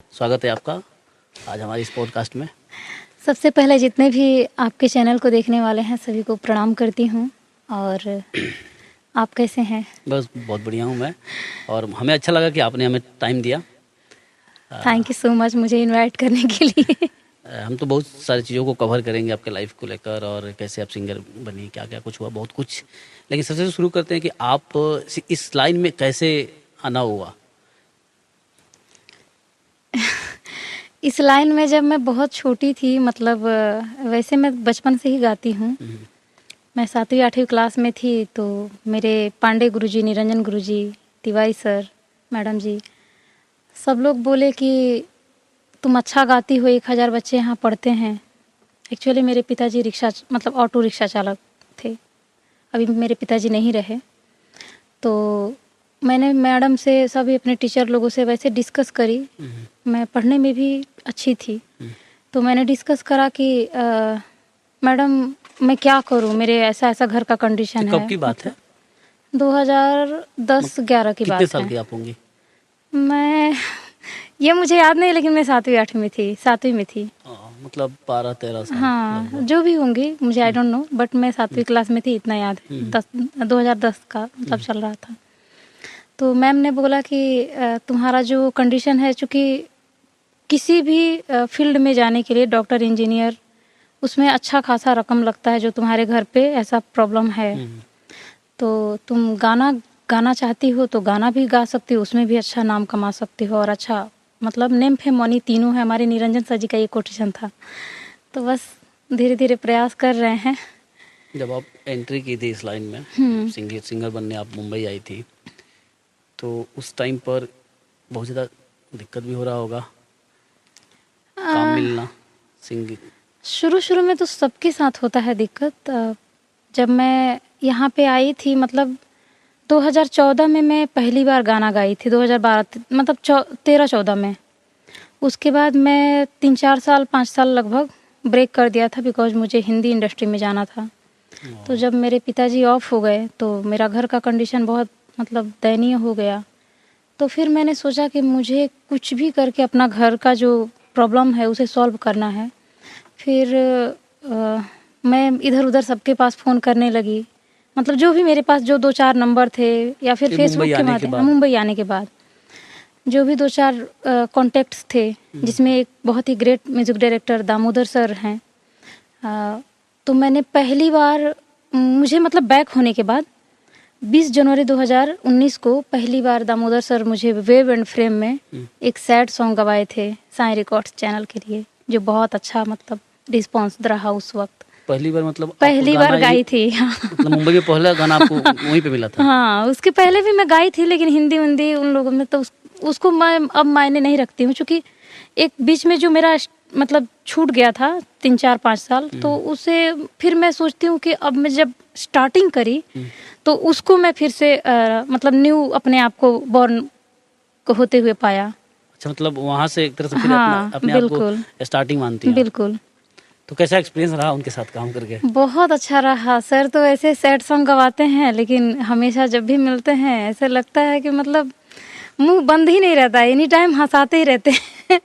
स्वागत है आपका आज हमारी इस पॉडकास्ट में। सबसे पहले जितने भी आपके चैनल को देखने वाले हैं सभी को प्रणाम करती हूँ। और आप कैसे हैं? बस बहुत बढ़िया हूँ मैं, और हमें अच्छा लगा कि आपने हमें टाइम दिया। थैंक यू सो मच मुझे इनवाइट करने के लिए। हम तो बहुत सारी चीज़ों को कवर करेंगे आपके लाइफ को लेकर, और कैसे आप सिंगर बनी, क्या क्या कुछ हुआ, बहुत कुछ। लेकिन सबसे शुरू करते हैं कि आप इस लाइन में कैसे आना हुआ। इस लाइन में जब मैं बहुत छोटी थी, मतलब वैसे मैं बचपन से ही गाती हूँ। मैं 7वीं 8वीं क्लास में थी तो मेरे पांडे गुरुजी, निरंजन गुरुजी, तिवारी सर, मैडम जी सब लोग बोले कि तुम अच्छा गाती हो, 1000 बच्चे यहाँ पढ़ते हैं। एक्चुअली मेरे पिताजी रिक्शा मतलब ऑटो रिक्शा चालक थे, अभी मेरे पिताजी नहीं रहे। तो मैंने मैडम से सभी अपने टीचर लोगों से वैसे डिस्कस करी। मैं पढ़ने में भी अच्छी थी, तो मैंने डिस्कस करा कि मैडम मैं क्या करूं, मेरे ऐसा ऐसा घर का कंडीशन है। कब की बात है? 2010-11 की बात है। कितने साल की आप होंगी? मैं ये मुझे याद नहीं, लेकिन मैं 7वीं 8वीं में थी, 7वीं में थी। मतलब 12-13 साल। हाँ जो भी होंगी मुझे आई डोंट नो, बट मैं 7वीं क्लास में थी, इतना याद है। 2010 का मतलब चल रहा था। तो मैम ने बोला कि तुम्हारा जो कंडीशन है, चूँकि किसी भी फील्ड में जाने के लिए डॉक्टर, इंजीनियर, उसमें अच्छा खासा रकम लगता है, जो तुम्हारे घर पे ऐसा प्रॉब्लम है। तो तुम गाना चाहती हो तो गाना भी गा सकती हो, उसमें भी अच्छा नाम कमा सकती हो, और अच्छा मतलब नेम फेम मनी तीनों है। हमारे निरंजन सर जी का ये कोटेशन था। तो बस धीरे धीरे प्रयास कर रहे हैं। जब आप एंट्री की थी इस लाइन में, सिंगर बनने आप मुंबई आई थी, तो उस टाइम पर बहुत ज़्यादा दिक्कत भी हो रहा होगा, काम मिलना, सिंगिंग? शुरू में तो सबके साथ होता है दिक्कत। जब मैं यहाँ पे आई थी, मतलब 2014 में मैं पहली बार गाना गाई थी, 2012 मतलब 13-14 में। उसके बाद मैं 3-4 साल 5 साल लगभग ब्रेक कर दिया था, बिकॉज मुझे हिंदी इंडस्ट्री में जाना था। तो जब मेरे पिताजी ऑफ हो गए तो मेरा घर का कंडीशन बहुत मतलब दयनीय हो गया। तो फिर मैंने सोचा कि मुझे कुछ भी करके अपना घर का जो प्रॉब्लम है उसे सॉल्व करना है। फिर मैं इधर उधर सबके पास फ़ोन करने लगी, मतलब जो भी मेरे पास जो 2-4 नंबर थे, या फिर फेसबुक के माध्यम, मुंबई आने के बाद जो भी 2-4 कॉन्टेक्ट्स थे, जिसमें एक बहुत ही great music director Damodar sir हैं। तो मैंने पहली बार, मुझे मतलब बैक होने के बाद 20 जनवरी 2019 को पहली बार दामोदर सर मुझे वेव एंड फ्रेम में एक सैड सॉन्ग गवाए थे साई रिकॉर्ड्स चैनल के लिए, जो बहुत अच्छा मतलब रिस्पॉन्स रहा उस वक्त। पहली बार मतलब पहली बार गाई थी। मतलब मुंबई में पहला गाना आपको वहीं पे मिला था? हाँ, उसके पहले भी मैं गाई थी, लेकिन हिंदी वंदी उन लोगों में तो उसको मैं अब मायने नहीं रखती हूँ, क्योंकि एक बीच में जो मेरा मतलब छूट गया था 3-4-5 साल, तो उसे फिर मैं सोचती हूँ कि अब मैं जब स्टार्टिंग करी तो उसको मैं फिर से मतलब न्यू अपने आप को बॉर्न होते हुए पाया। अच्छा, मतलब वहाँ से एक तरह से फिर हाँ, अपने आप को स्टार्टिंग मानती हैं? बिल्कुल। तो कैसा एक्सपीरियंस रहा उनके साथ काम करके? बहुत अच्छा रहा। सर तो ऐसे सैड सॉन्ग गवाते हैं, लेकिन हमेशा जब भी मिलते हैं ऐसे लगता है कि मतलब मुंह बंद ही नहीं रहता, एनी टाइम हंसाते ही रहते हैं।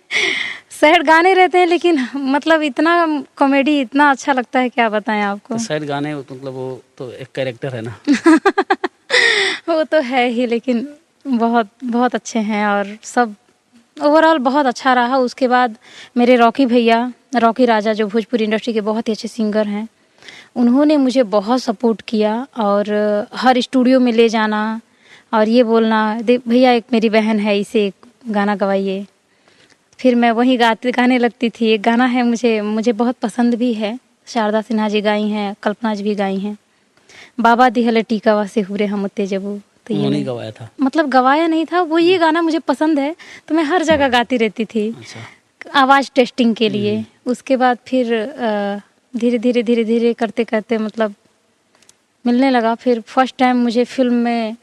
सैड गाने रहते हैं, लेकिन मतलब इतना कॉमेडी इतना अच्छा लगता है, क्या बताएं आपको। तो सैड गाने मतलब वो तो एक कैरेक्टर है ना। वो तो है ही, लेकिन बहुत बहुत अच्छे हैं, और सब ओवरऑल बहुत अच्छा रहा। उसके बाद मेरे रॉकी भैया, रॉकी राजा, जो भोजपुरी इंडस्ट्री के बहुत ही अच्छे सिंगर हैं, उन्होंने मुझे बहुत सपोर्ट किया, और हर स्टूडियो में ले जाना और ये बोलना, देख भैया एक मेरी बहन है, इसे एक गाना गवाइए। फिर मैं वही गाने लगती थी। एक गाना है मुझे बहुत पसंद भी है, शारदा सिन्हा जी गाई हैं, कल्पना जी भी गाई हैं, बाबा दिहले टीकावा से हुरे हम उत्ते जबू। तो ये नहीं गवाया था, मतलब गवाया नहीं था, वो ये गाना मुझे पसंद है तो मैं हर जगह गाती रहती थी। अच्छा। आवाज़ टेस्टिंग के लिए। उसके बाद फिर धीरे धीरे करते करते मतलब मिलने लगा। फिर फर्स्ट टाइम मुझे फिल्म में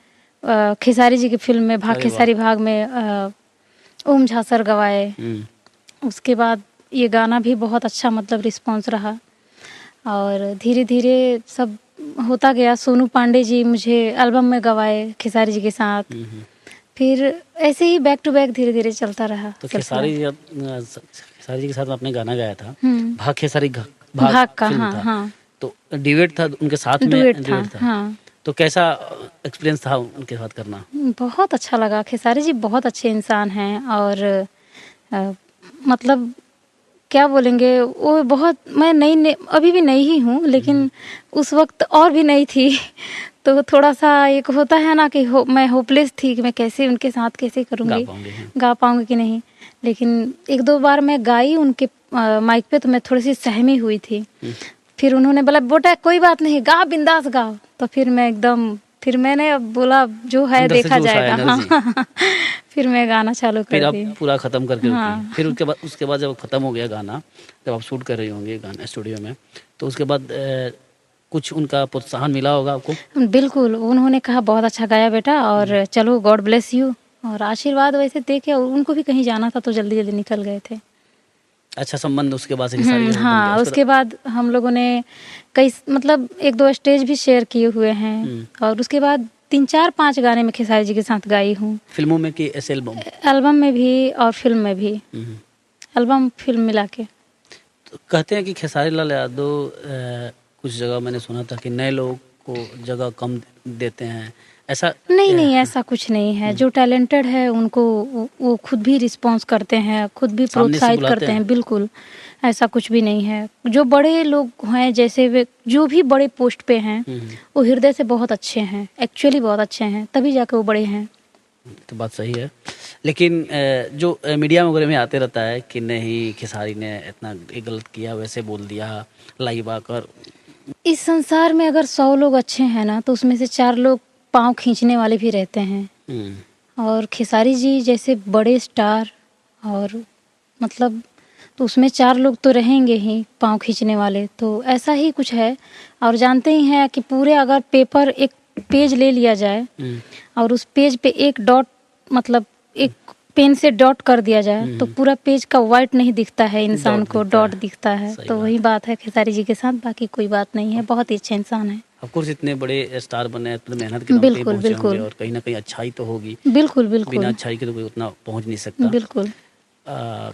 खेसारी जी की फिल्म में भाग, खेसारी भाग में ओम झा सर गवाए। उसके बाद ये गाना भी बहुत अच्छा मतलब रिस्पॉन्स रहा, और धीरे धीरे सब होता गया। सोनू पांडे जी मुझे एल्बम में गवाए खेसारी जी के साथ। फिर ऐसे ही बैक टू बैक धीरे धीरे चलता रहा तो सिलसिला। खेसारी जी के साथ में आपने गाना गाया था, हम्म। भाग खेसारी भाग का, फिल्म हाँ था, हाँ, तो डिबेट था उनके साथ में, डुएट था, डिबेट था। हाँ। तो कैसा एक्सपीरियंस था उनके साथ करना? बहुत अच्छा लगा। खेसारी जी बहुत अच्छे इंसान हैं और मतलब क्या बोलेंगे, वो बहुत, मैं अभी भी नई ही हूँ, लेकिन उस वक्त और भी नई थी तो थोड़ा सा एक होता है ना कि मैं होपलेस थी कि मैं कैसे उनके साथ कैसे करूँगी, गा पाऊँगी कि नहीं। लेकिन एक दो बार मैं गाई उनके माइक पे, तो मैं थोड़ी सी सहमी हुई थी। फिर उन्होंने बोला बेटा कोई बात नहीं, गा बिंदास गाओ। तो फिर मैंने अब बोला जो है अंदर से देखा जोश आया, जाएगा। एनर्जी। हाँ फिर मैं गाना चालू फिर कर आप दी। पूरा खत्म करके रुकी। हाँ। फिर उसके बाद जब खत्म हो गया गाना, जब आप शूट कर रही होंगे गाना स्टूडियो में, तो उसके बाद कुछ उनका प्रोत्साहन मिला होगा आपको? बिल्कुल, उन्होंने कहा बहुत अच्छा गाया बेटा, और चलो गॉड ब्लेस यू, और आशीर्वाद वैसे देके, और उनको भी कहीं जाना था तो जल्दी जल्दी निकल गए थे। अच्छा संबंध उसके बाद से खेसारी के साथ बन गया? हाँ, उसके बाद हम लोगों ने कई मतलब एक दो स्टेज भी शेयर किए हुए हैं, और उसके बाद 3 4 5 गाने में खेसारी जी के साथ गाई हूँ। फिल्मों में कि ऐसे एल्बम? एल्बम में भी और फिल्म में भी, एल्बम फिल्म मिला के। तो कहते हैं कि खेसारी लाल यादव कुछ जगह मैंने सुना था कि नए लोगों को जगह कम देते हैं, ऐसा? नहीं, ऐसा कुछ नहीं है। जो टैलेंटेड है उनको वो खुद भी रिस्पॉन्स करते हैं, खुद भी सामने से प्रोत्साहित बुलाते करते हैं? हैं। बिल्कुल, ऐसा कुछ भी नहीं है। जो बड़े लोग हैं, जैसे वे जो भी बड़े पोस्ट पे हैं, वो हृदय से बहुत अच्छे हैं, एक्चुअली बहुत अच्छे हैं, तभी जाके वो बड़े हैं। तो बात सही है, लेकिन जो मीडिया वगैरह में आते रहता है कि नहीं खेसारी ने इतना गलत किया, वैसे बोल दिया, लाइव आकर। इस संसार में अगर 100 लोग अच्छे हैं ना, तो उसमें से 4 लोग पाँव खींचने वाले भी रहते हैं। और खेसारी जी जैसे बड़े स्टार, और मतलब तो उसमें 4 लोग तो रहेंगे ही पाँव खींचने वाले, तो ऐसा ही कुछ है। और जानते ही हैं कि पूरे अगर पेपर एक पेज ले लिया जाए और उस पेज पे एक डॉट, मतलब एक पेन से डॉट कर दिया जाए, तो पूरा पेज का वाइट नहीं दिखता है इंसान को, डॉट दिखता है। तो वही बात है खेसारी जी के साथ, बाकी कोई बात नहीं है। बहुत ही अच्छे इंसान है। ऑफ कोर्स इतने बड़े स्टार बने तो मेहनत के दम पे ही पहुंचे होंगे, और कहीं ना कहीं अच्छाई तो होगी। बिल्कुल बिल्कुल, बिना अच्छाई के तो कोई उतना पहुंच नहीं सकता। बिल्कुल।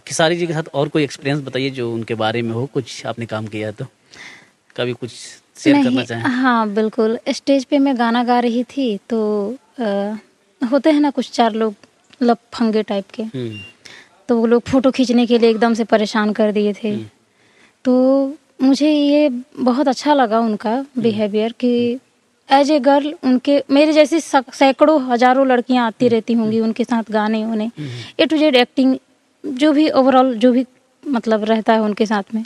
खेसारी जी के साथ और कोई एक्सपीरियंस बताइए जो उनके बारे में हो, कुछ आपने काम किया तो कभी कुछ शेयर करना चाहें? हाँ बिल्कुल, स्टेज पे मैं गाना गा रही थी, तो होते हैं ना कुछ 4 लोग लफंगे टाइप के, तो वो लोग फोटो खींचने के लिए एकदम से परेशान कर दिए थे। तो मुझे ये बहुत अच्छा लगा उनका बिहेवियर कि एज ए गर्ल उनके, मेरे जैसी सैकड़ों हजारों लड़कियां आती रहती होंगी उनके साथ गाने होने, A to Z एक्टिंग, जो भी ओवरऑल जो भी मतलब रहता है उनके साथ में।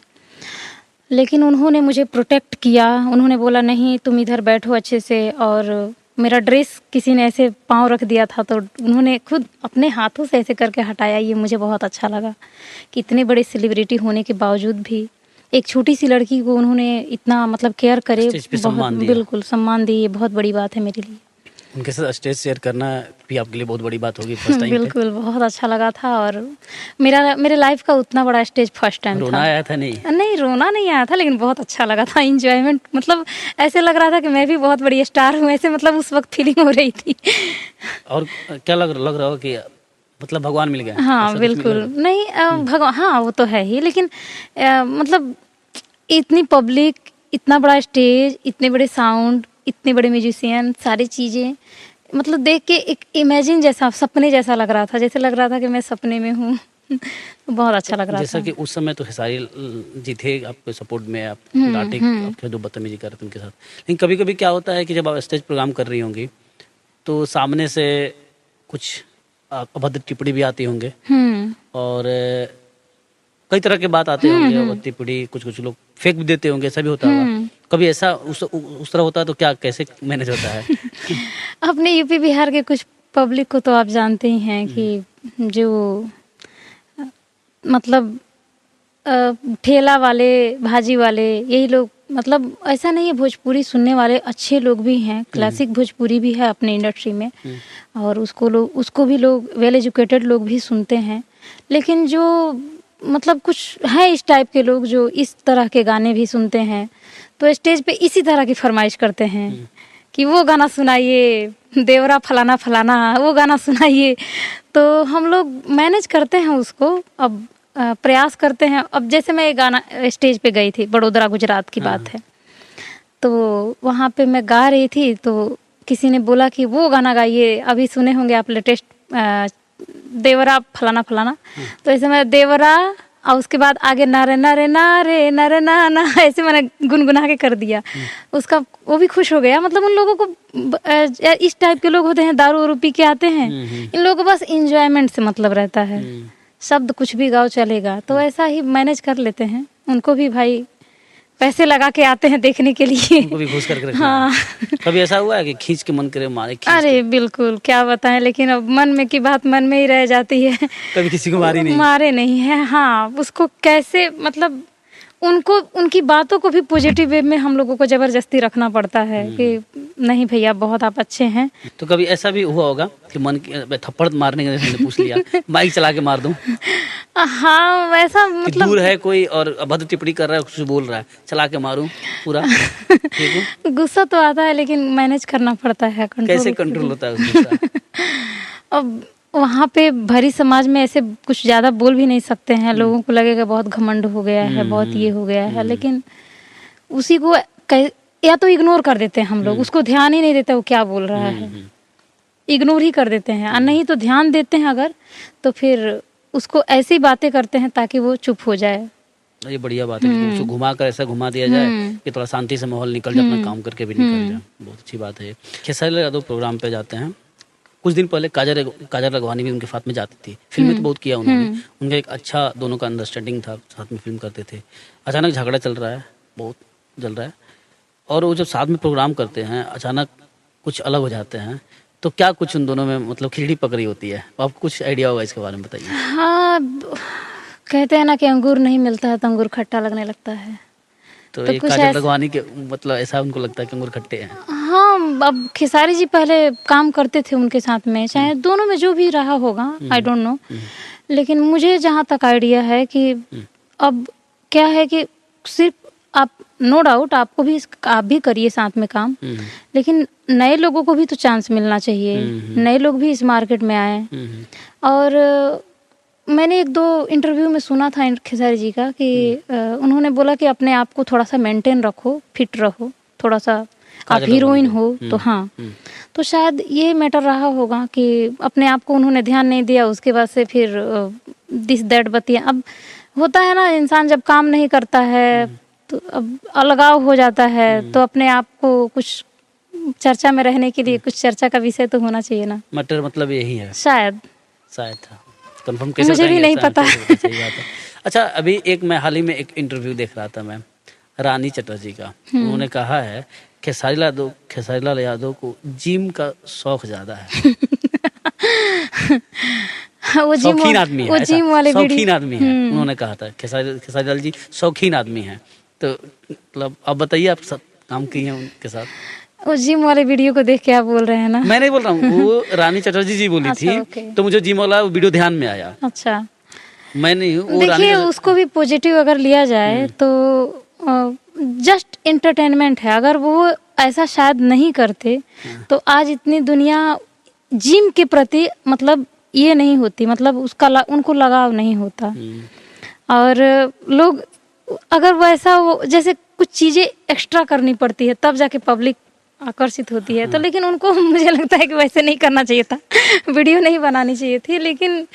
लेकिन उन्होंने मुझे प्रोटेक्ट किया। उन्होंने बोला नहीं तुम इधर बैठो अच्छे से, और मेरा ड्रेस किसी ने ऐसे पाँव रख दिया था, तो उन्होंने खुद अपने हाथों से ऐसे करके हटाया। ये मुझे बहुत अच्छा लगा कि इतने बड़े सेलिब्रिटी होने के बावजूद भी एक छोटी सी लड़की को उन्होंने इतना मतलब केयर करे, बहुत बिल्कुल सम्मान दी। ये बहुत बड़ी बात है मेरे लिए। उनके साथ स्टेज शेयर करना भी आपके लिए बहुत बड़ी बात होगी फर्स्ट टाइम? बिल्कुल, बहुत अच्छा लगा था, और मेरे लाइफ का उतना बड़ा स्टेज फर्स्ट टाइम था। रोना आया था? नहीं, रोना नहीं आया था, लेकिन बहुत अच्छा लगा था। इंजॉयमेंट, मतलब ऐसे लग रहा था कि मैं भी बहुत बड़ी स्टार हूँ, ऐसे मतलब उस वक्त फीलिंग हो रही थी। और क्या लग रहा हो कि मतलब भगवान मिल गए? हाँ बिल्कुल, नहीं भगवान, हाँ वो तो है ही, लेकिन मतलब इतनी पब्लिक, इतना बड़ा स्टेज, इतने बड़े साउंड, इतने बड़े म्यूजिशियन, सारी चीज़ें मतलब देख के एक इमेजिन जैसा, सपने जैसा लग रहा था, जैसे लग रहा था कि मैं सपने में हूँ। बहुत अच्छा लग रहा था। जैसा कि उस समय तो खेसारी जी थे आपके सपोर्ट में, आप डांटे, आपके जो बदतमीजी कर रहे थे उनके साथ, लेकिन कभी कभी क्या होता है कि जब आप स्टेज प्रोग्राम कर रही होंगी तो सामने से कुछ अभद्र टिप्पणी भी आती होंगे, और कई तरह के बात आते होंगे, अभद्र टिप्पणी, कुछ लोग फेंक भी देते होंगे, ऐसा भी होता होगा कभी? ऐसा उस तरह होता है तो क्या, कैसे मैनेज होता है? अपने यूपी बिहार के कुछ पब्लिक को तो आप जानते ही हैं कि जो मतलब ठेला वाले, भाजी वाले, यही लोग, मतलब ऐसा नहीं है, भोजपुरी सुनने वाले अच्छे लोग भी हैं, क्लासिक भोजपुरी भी है अपने इंडस्ट्री में, और उसको भी लोग, वेल एजुकेटेड लोग भी सुनते हैं। लेकिन जो मतलब कुछ है इस टाइप के लोग जो इस तरह के गाने भी सुनते हैं, तो स्टेज पे इसी तरह की फरमाइश करते हैं कि वो गाना सुनाइए, देवरा फलाना फलाना, वो गाना सुनाइए। तो हम लोग मैनेज करते हैं उसको, अब प्रयास करते हैं। अब जैसे मैं एक गाना स्टेज पे गई थी, बड़ोदरा गुजरात की बात है, तो वहाँ पे मैं गा रही थी, तो किसी ने बोला कि वो गाना गाइए, अभी सुने होंगे आप लेटेस्ट देवरा फलाना फलाना। तो ऐसे मैं देवरा और उसके बाद आगे नारे नारे नारे नारे ना ना ऐसे मैंने गुनगुना के कर दिया उसका। वो भी खुश हो गया। मतलब उन लोगों को इस टाइप के लोग होते हैं, दारू वारू पी के आते हैं, इन लोगों को बस इंजॉयमेंट से मतलब रहता है, शब्द कुछ भी गाओ चलेगा। तो ऐसा ही मैनेज कर लेते हैं। उनको भी भाई पैसे लगा के आते हैं देखने के लिए, उनको भी खुश करके रखना है। कभी ऐसा हुआ है कि खींच के मन करे मारे? अरे बिल्कुल, क्या बताएं, लेकिन अब मन में की बात मन में ही रह जाती है। कभी किसी को मारे नहीं है। हाँ, उसको कैसे मतलब उनको उनकी बातों को भी पॉजिटिव वे में हम लोगों को जबरदस्ती रखना पड़ता है कि नहीं भैया बहुत आप अच्छे हैं। तो कभी ऐसा भी हुआ होगा कि मन की थप्पड़ मारने के लिए पूछ लिया, माइक चला के मार दूं? हाँ, वैसा मतलब दूर है कोई और अभद्र टिप्पणी कर रहा है, कुछ बोल रहा है, चला के मारूं पूरा? ठीक है, गुस्सा तो आता है लेकिन मैनेज करना पड़ता है। कैसे कंट्रोल होता है उस गुस्सा? अब वहाँ पे भरी समाज में ऐसे कुछ ज्यादा बोल भी नहीं सकते हैं। लोगों को लगेगा बहुत घमंड हो गया है, बहुत ये हो गया है, लेकिन उसी को या तो इग्नोर कर देते हैं हम लोग, उसको ध्यान ही नहीं देते वो क्या बोल रहा है, इग्नोर ही कर देते हैं। और नहीं तो ध्यान देते हैं अगर, तो फिर उसको ऐसी बातें करते हैं ताकि वो चुप हो जाए। ये बढ़िया बात है, उसको घुमा कर ऐसा घुमा दिया जाए कि थोड़ा शांति से माहौल निकल जाए, अपना काम करके भी निकल जाए। बहुत अच्छी बात है। खेसारी लाल यादव प्रोग्राम पे जाते हैं। कुछ दिन पहले काजल राघवानी भी उनके साथ में जाती थी। फिल्में तो बहुत किया उन्होंने, उनका एक अच्छा दोनों का अंडरस्टैंडिंग था, साथ में फिल्म करते थे। अचानक झगड़ा चल रहा है, बहुत जल रहा है, और वो जब साथ में प्रोग्राम करते हैं अचानक कुछ अलग हो जाते हैं, तो क्या कुछ उन दोनों में मतलब खिचड़ी पकड़ी होती है? आपको कुछ आइडिया होगा इसके बारे में, बताइए। हाँ, कहते हैं ना कि अंगूर नहीं मिलता है तो अंगूर खट्टा लगने लगता है। तो ये काजल राघवानी के मतलब ऐसा उनको लगता है कि अंगूर खट्टे हैं? हाँ, अब खेसारी जी पहले काम करते थे उनके साथ में, चाहे दोनों में जो भी रहा होगा, आई डोंट नो, लेकिन मुझे जहाँ तक आइडिया है कि अब क्या है कि सिर्फ आप, नो डाउट आपको भी आप भी करिए साथ में काम, लेकिन नए लोगों को भी तो चांस मिलना चाहिए, नए लोग भी इस मार्केट में आए। और मैंने एक दो इंटरव्यू में सुना था खेसारी जी का कि उन्होंने बोला कि अपने आप को थोड़ा सा मेंटेन रखो, फिट रहो, थोड़ा सा आप हीरोइन हो तो हाँ, तो शायद ये मैटर रहा होगा कि अपने आप को उन्होंने ध्यान नहीं दिया। उसके बाद से फिर दिस दैट बतिया। अब होता है ना, इंसान जब काम नहीं करता है तो अब अलगाव हो जाता है, तो अपने आप को कुछ चर्चा में रहने के लिए कुछ चर्चा का विषय तो होना चाहिए ना। मैटर मतलब यही है शायद था। कंफर्म कैसे मुझे भी नहीं पता। सही बात है। अच्छा, अभी एक मैं हाल ही में एक इंटरव्यू देख रहा था मैं रानी चटर्जी का। उन्होंने कहा है खेसारी लाल यादव को जिम का शौक ज्यादा है। वो शौकीन आदमी है, वो जिम वाले शौकीन आदमी है, उन्होंने कहा था। खेसारी लाल जी शौकीन आदमी है। तो मतलब आप बताइए, आप सब काम किए हैं उनके साथ? वो जिम वाले वीडियो को देख के आप बोल रहे हैं ना? मैं नहीं बोल रहा हूँ, वो रानी चटर्जी जी बोली थी, तो मुझे जिम वाला वीडियो ध्यान में आया। अच्छा, मैं नहीं हूँ। देखिए, उसको भी पॉजिटिव अगर लिया जाए तो जस्ट एंटरटेनमेंट है। अगर वो ऐसा शायद नहीं करते तो आज इतनी दुनिया जिम के प्रति मतलब ये नहीं होती, मतलब उनको लगाव नहीं होता। और लोग अगर वैसा वो जैसे कुछ चीजें एक्स्ट्रा करनी पड़ती है तब जाके पब्लिक आकर्षित होती है, तो लेकिन उनको मुझे लगता है कि वैसे नहीं करना चाहिए था, वीडियो नहीं बनानी चाहिए थी, लेकिन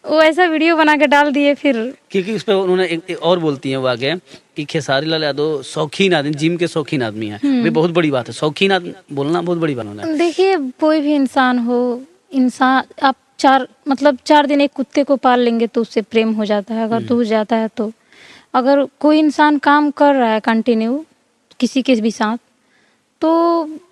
वो ऐसा वीडियो बना के डाल दिए फिर। क्योंकि उस पर उन्होंने एक और बोलती हैं वो आगे कि खेसारी लाल यादव शौकीन आदमी, जिम के शौकीन आदमी है। ये बहुत बड़ी बात है, शौकीन आदमी बोलना बहुत बड़ी बात है। देखिए, कोई भी इंसान हो, आप 4 दिन एक कुत्ते को पाल लेंगे तो उससे प्रेम हो जाता है, अगर दूर जाता है तो। अगर कोई इंसान काम कर रहा है कंटिन्यू किसी के भी साथ, तो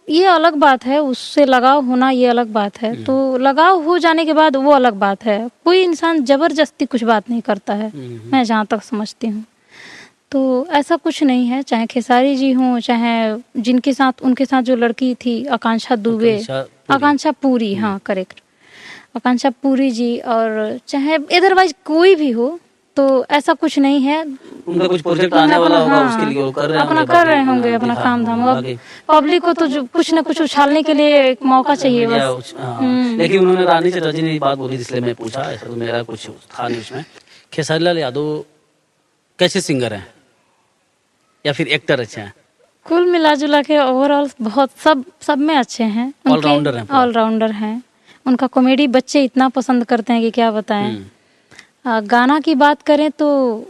ये अलग बात है, उससे लगाव होना ये अलग बात है। तो लगाव हो जाने के बाद वो अलग बात है। कोई इंसान जबरदस्ती कुछ बात नहीं करता है, मैं जहाँ तक समझती हूँ। तो ऐसा कुछ नहीं है, चाहे खेसारी जी हों, चाहे जिनके साथ उनके साथ जो लड़की थी आकांक्षा दुबे, आकांक्षा पूरी, हाँ करेक्ट, आकांक्षा पूरी जी, और चाहे अदरवाइज कोई भी हो, तो ऐसा कुछ नहीं है। उनका कुछ प्रोजेक्ट आने वाला होगा, हाँ, उसके लिए वो कर रहे अपना होंगे, कर रहे होंगे अपना काम धाम। अब आगे। पब्लिक को तो कुछ न कुछ उछालने के लिए एक मौका चाहिए या बस। हाँ। लेकिन उन्होंने रानी चटर्जी ने बात बोली, इसलिए मैं पूछा, ऐसा तो मेरा कुछ था नहीं उसमें। खेसारी लाल यादव कैसे सिंगर हैं या फिर एक्टर अच्छे हैं? कुल मिला जुला के ओवरऑल बहुत सब में अच्छे हैं। ऑलराउंडर हैं पूरा। ऑलराउंडर हैं। उनका कॉमेडी बच्चे इतना पसंद करते हैं कि क्या बताएं। गाना की बात करें तो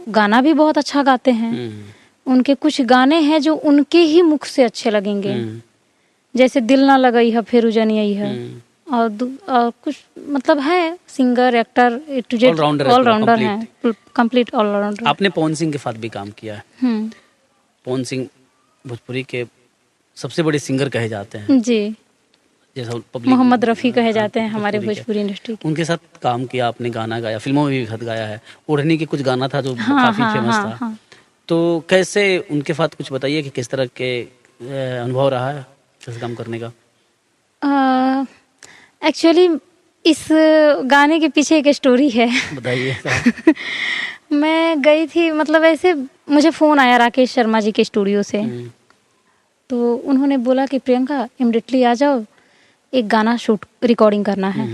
गाना भी बहुत अच्छा गाते हैं। उनके कुछ गाने हैं जो उनके ही मुख से अच्छे लगेंगे, जैसे दिल ना लगई है फिर उजनी आई है, और कुछ मतलब है singer actor to Z allrounder हैं, कंप्लीट ऑलराउंडर। आपने पवन सिंह के साथ भी काम किया है। पवन सिंह भोजपुरी के सबसे बड़े सिंगर कहे जाते हैं जी, जैसा पब्लिक मोहम्मद रफ़ी कहे जाते हैं हमारे भोजपुरी इंडस्ट्री के। उनके साथ काम किया आपने, गाना गाया, फिल्मों में भी खत गाया है। ओढ़नी के कुछ गाना था जो काफी फेमस था। तो कैसे उनके साथ कुछ बताइए कि किस तरह के अनुभव रहा है कैसे काम करने का? एक्चुअली इस गाने के पीछे एक स्टोरी है। बताइए। मैं गई थी, मतलब ऐसे मुझे फ़ोन आया राकेश शर्मा जी के स्टूडियो से। तो उन्होंने बोला कि प्रियंका इमीडिएटली आ जाओ, एक गाना शूट रिकॉर्डिंग करना है।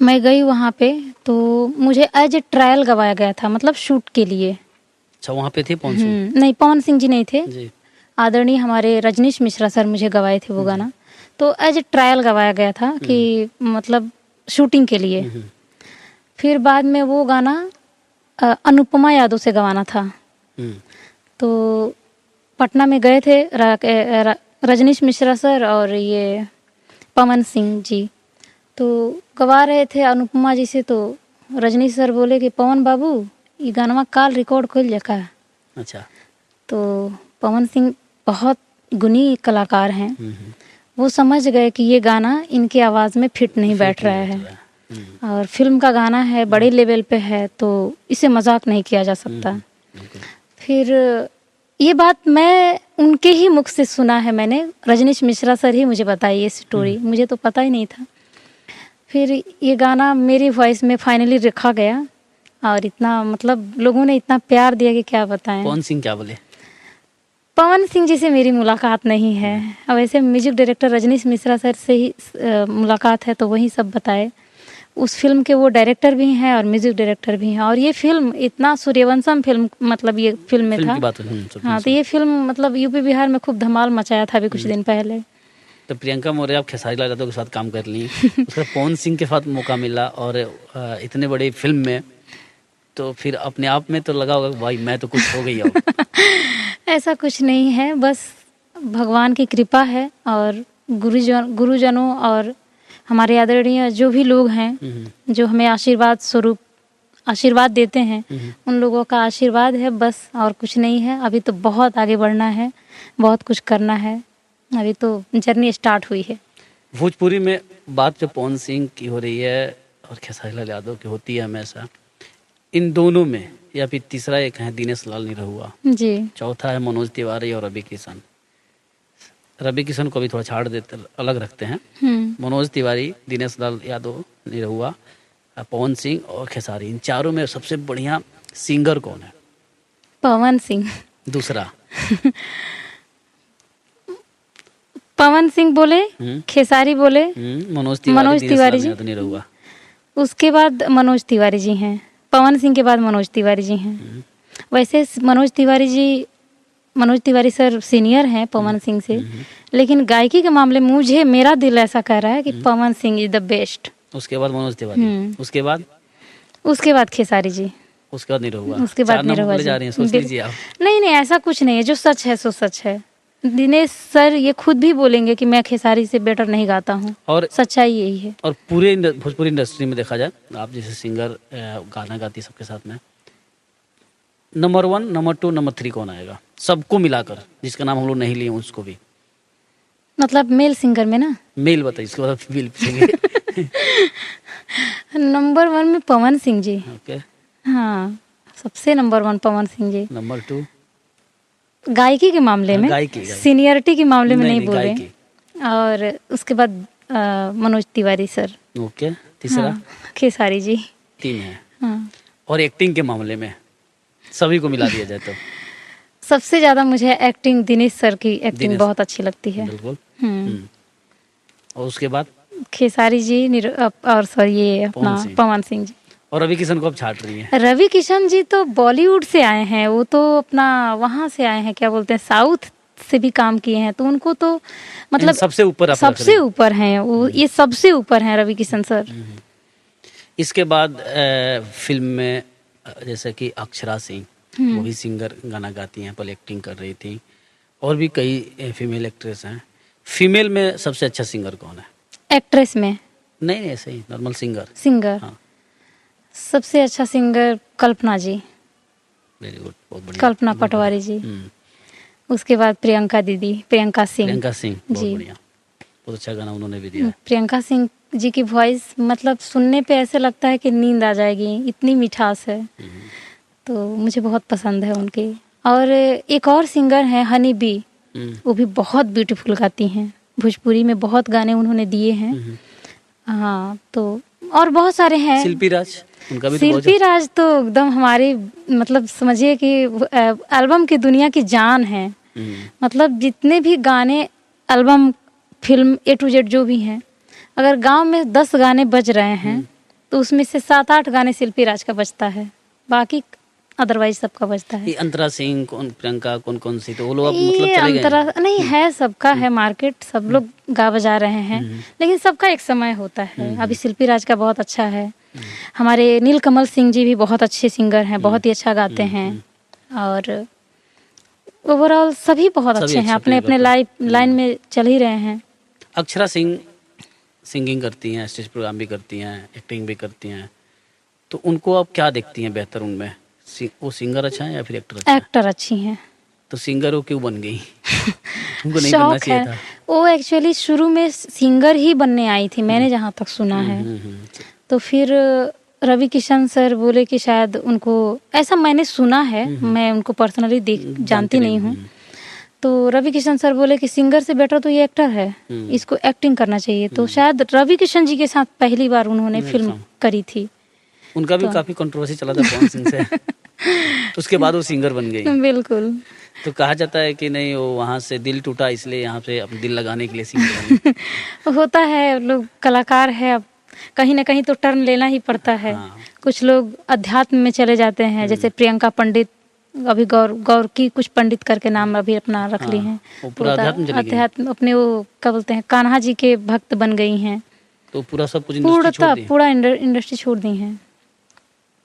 मैं गई वहाँ पे, तो मुझे एज ए ट्रायल गवाया गया था, मतलब शूट के लिए। अच्छा, वहाँ पे थे पवन सिंह? नहीं, पवन सिंह जी नहीं थे जी। आदरणीय हमारे रजनीश मिश्रा सर मुझे गवाए थे वो गाना। तो एज ए ट्रायल गवाया गया था कि मतलब शूटिंग के लिए। फिर बाद में वो गाना अनुपमा यादव से गवाना था। तो पटना में गए थे रजनीश मिश्रा सर और ये पवन सिंह जी, तो गवा रहे थे अनुपमा जी से। तो रजनीश सर बोले कि पवन बाबू ये गाना काल रिकॉर्ड कर जका। अच्छा। तो पवन सिंह बहुत गुणी कलाकार हैं, वो समझ गए कि ये गाना इनके आवाज़ में फिट नहीं बैठ रहा है, और फिल्म का गाना है, बड़े लेवल पे है, तो इसे मजाक नहीं किया जा सकता। फिर ये बात मैं उनके ही मुख से सुना है मैंने, रजनीश मिश्रा सर ही मुझे बताई ये स्टोरी, मुझे तो पता ही नहीं था। फिर ये गाना मेरी वॉइस में फाइनली रखा गया, और इतना मतलब लोगों ने इतना प्यार दिया कि क्या बताएं। पवन सिंह क्या बोले? पवन सिंह जी से मेरी मुलाकात नहीं है, अब ऐसे music director Rajneesh Mishra sir से ही मुलाकात है, तो वही सब बताए। उस फिल्म के वो डायरेक्टर भी हैं और म्यूजिक डायरेक्टर भी हैं, और ये फिल्म इतना सूर्यवंशम फिल्म, मतलब ये फिल्म में था। हाँ, तो ये फिल्म मतलब यूपी बिहार में खूब धमाल मचाया था अभी कुछ दिन पहले। तो प्रियंका मौर्य आप खेसारी लाल यादव के साथ काम कर ली, उसके पवन सिंह के साथ मौका मिला और इतने बड़े फिल्म में, तो फिर अपने आप में तो लगा होगा भाई मैं तो कुछ हो गई हूँ। ऐसा कुछ नहीं है, बस भगवान की कृपा है, और गुरुजनों और हमारे आदरणीय जो भी लोग हैं जो हमें आशीर्वाद स्वरूप आशीर्वाद देते हैं, उन लोगों का आशीर्वाद है बस, और कुछ नहीं है। अभी तो बहुत आगे बढ़ना है, बहुत कुछ करना है, अभी तो जर्नी स्टार्ट हुई है। भोजपुरी में बात जो पवन सिंह की हो रही है और खेसारी लाल यादव की होती है हमेशा, इन दोनों में या फिर तीसरा एक है दिनेश लाल निरहुआ जी, चौथा है मनोज तिवारी और रवि किशन। रवि किशन को भी थोड़ा छाड़ देते, अलग रखते हैं। मनोज तिवारी, दिनेश लाल यादव, निरहुआ, पवन सिंह और खेसारी, इन चारों में सबसे बढ़िया सिंगर कौन है? पवन सिंह। दूसरा पवन सिंह बोले, खेसारी बोले, मनोज तिवारी जी, निरहुआ, उसके बाद मनोज तिवारी जी हैं। पवन सिंह के बाद मनोज तिवारी जी हैं। वैसे मनोज तिवारी सर सीनियर हैं पवन सिंह से, लेकिन गायकी के मामले में मुझे मेरा दिल ऐसा कह रहा है कि Pawan Singh is the best. उसके बाद मनोज तिवारी, उसके बाद खेसारी जी, उसके बाद निरहुआ, उसके बाद निरहुआ जी। जा रही हैं, सोच लीजिए आप। नहीं, ऐसा कुछ नहीं है, जो सच है सो सच है। दिनेश सर ये खुद भी बोलेंगे कि मैं खेसारी से बेटर नहीं गाता हूँ, और सच्चाई यही है। और पूरे भोजपुरी इंडस्ट्री में देखा जाए, आप जैसे सिंगर गाना गाती सबके साथ में, नंबर 1, नंबर 2, नंबर 3 कौन आएगा सबको मिलाकर, जिसका नाम हम लोग नहीं लिए उसको भी? मतलब मेल सिंगर में ना? मेल बताइए, इसके बाद फीमेल पूछेंगे। नंबर 1 में पवन सिंह जी। ओके। हाँ, सबसे नंबर 1 पवन सिंह जी। नंबर 2 गायकी के मामले में, सीनियरिटी के मामले में नहीं बोले, और उसके बाद मनोज तिवारी सर। ओके। तीसरा? खेसारी जी। 3 है। हाँ। और एक्टिंग के मामले में सभी को मिला दिया जाए तो? सबसे ज्यादा मुझे एक्टिंग दिनेश सर की एक्टिंग दिनेश। बहुत अच्छी लगती है। बिल्कुल। हम्म। और उसके बाद खेसारी जी और सर ये अपना पवन सिंह। पवन सिंह जी। और रवि किशन को अब छाट रही हैं। रवि किशन जी तो बॉलीवुड से आए हैं, वो तो अपना वहां से आए हैं, क्या बोलते हैं, साउथ से भी काम किए हैं, तो उनको तो मतलब इन सबसे ऊपर आप रख रही सबसे हैं। ऊपर हैं वो, ये सबसे ऊपर हैं रवि किशन सर। इसके बाद फिल्म में जैसे कि अक्षरा सिंह, वो भी सिंगर, गाना गाती हैं, पहले एक्टिंग कर रही थी। और भी कई फीमेल एक्ट्रेस हैं। फीमेल में सबसे अच्छा सिंगर कौन है? एक्ट्रेस में? नहीं ऐसे ही नॉर्मल सिंगर। सिंगर? हाँ। सबसे अच्छा सिंगर कल्पना जी। वेरी गुड, बहुत बढ़िया। कल्पना पटवारी जी। उसके बाद प्रियंका दीदी, प्रियंका सिंह। प्रियंका सिंह, बहुत जी। बढ़िया, बहुत अच्छा गाना उन्होंने भी दिया है। प्रियंका सिंह जी की वॉइस मतलब सुनने पे ऐसे लगता है कि नींद आ जाएगी, इतनी मिठास है, तो मुझे बहुत पसंद है उनकी। और एक और सिंगर है हनी बी, वो भी बहुत ब्यूटीफुल गाती हैं, भोजपुरी में बहुत गाने उन्होंने दिए हैं। हाँ, तो और बहुत सारे हैं। शिल्पी राज, उनका भी तो बहुत शिल्पी राज तो एकदम हमारी मतलब समझिए कि एल्बम की दुनिया की जान है। मतलब जितने भी गाने album, film A to Z जो भी हैं, अगर गांव में 10 गाने बज रहे हैं तो उसमें से 7-8 गाने शिल्पी राज का बजता है, बाकी अदरवाइज सबका बजता है। ये अंतरा सिंह, कौन, प्रियंका, कौन कौन सी, तो वो लोग अब मतलब ये चले गए अंतरा हैं? नहीं है, सबका है मार्केट, सब लोग गा बजा रहे हैं, लेकिन सबका एक समय होता है। अभी शिल्पी राज का बहुत अच्छा है। हमारे नीलकमल सिंह जी भी बहुत अच्छे सिंगर हैं, बहुत ही अच्छा गाते हैं। और ओवरऑल सभी बहुत सभी अच्छे हैं, अच्छा अपने अपने लाइन में चल ही रहे हैं। अक्षरा सिंह सिंगिंग करती हैं, स्टेज प्रोग्राम भी करती हैं, एक्टिंग भी करती हैं, तो उनको आप क्या देखती हैं बेहतर उनमें? वो सिंगर अच्छा है या फिर एक्टर अच्छा है? एक्टर अच्छी हैं। तो सिंगर वो क्यों बन गई? उनको नहीं बनना शौक चाहिए है। था। वो एक्चुअली शुरू में सिंगर ही बनने आई थी, मैंने जहाँ तक सुना है। तो फिर रवि किशन सर बोले कि शायद उनको, ऐसा मैंने सुना है, मैं उनको पर्सनली जानती नहीं हूँ। तो रवि किशन सर बोले कि सिंगर से बेटर तो ये एक्टर है, इसको एक्टिंग करना चाहिए। तो शायद रवि किशन जी के साथ पहली बार उन्होंने फिल्म करी थी। उनका भी काफी कंट्रोवर्सी चला था पवन सिंह से। तो उसके बाद वो सिंगर बन गई। बिल्कुल। तो कहा जाता है कि नहीं, वो वहाँ से दिल टूटा इसलिए यहाँ पे अपना दिल लगाने के लिए सिंगर बनी। होता है, लोग कलाकार है, अब कहीं ना कहीं तो टर्न लेना ही पड़ता है। हाँ। कुछ लोग अध्यात्म में चले जाते हैं, जैसे प्रियंका पंडित, अभी गौर की कुछ पंडित करके नाम अभी अपना रख ली हैं। वो पूरा अध्यात्म चली गई। अध्यात्म अपने वो क्या बोलते हैं, कान्हा जी के भक्त बन गई हैं। तो पूरा सब कुछ इंडस्ट्री छोड़ दी। पूरा इंडस्ट्री छोड़ दी हैं।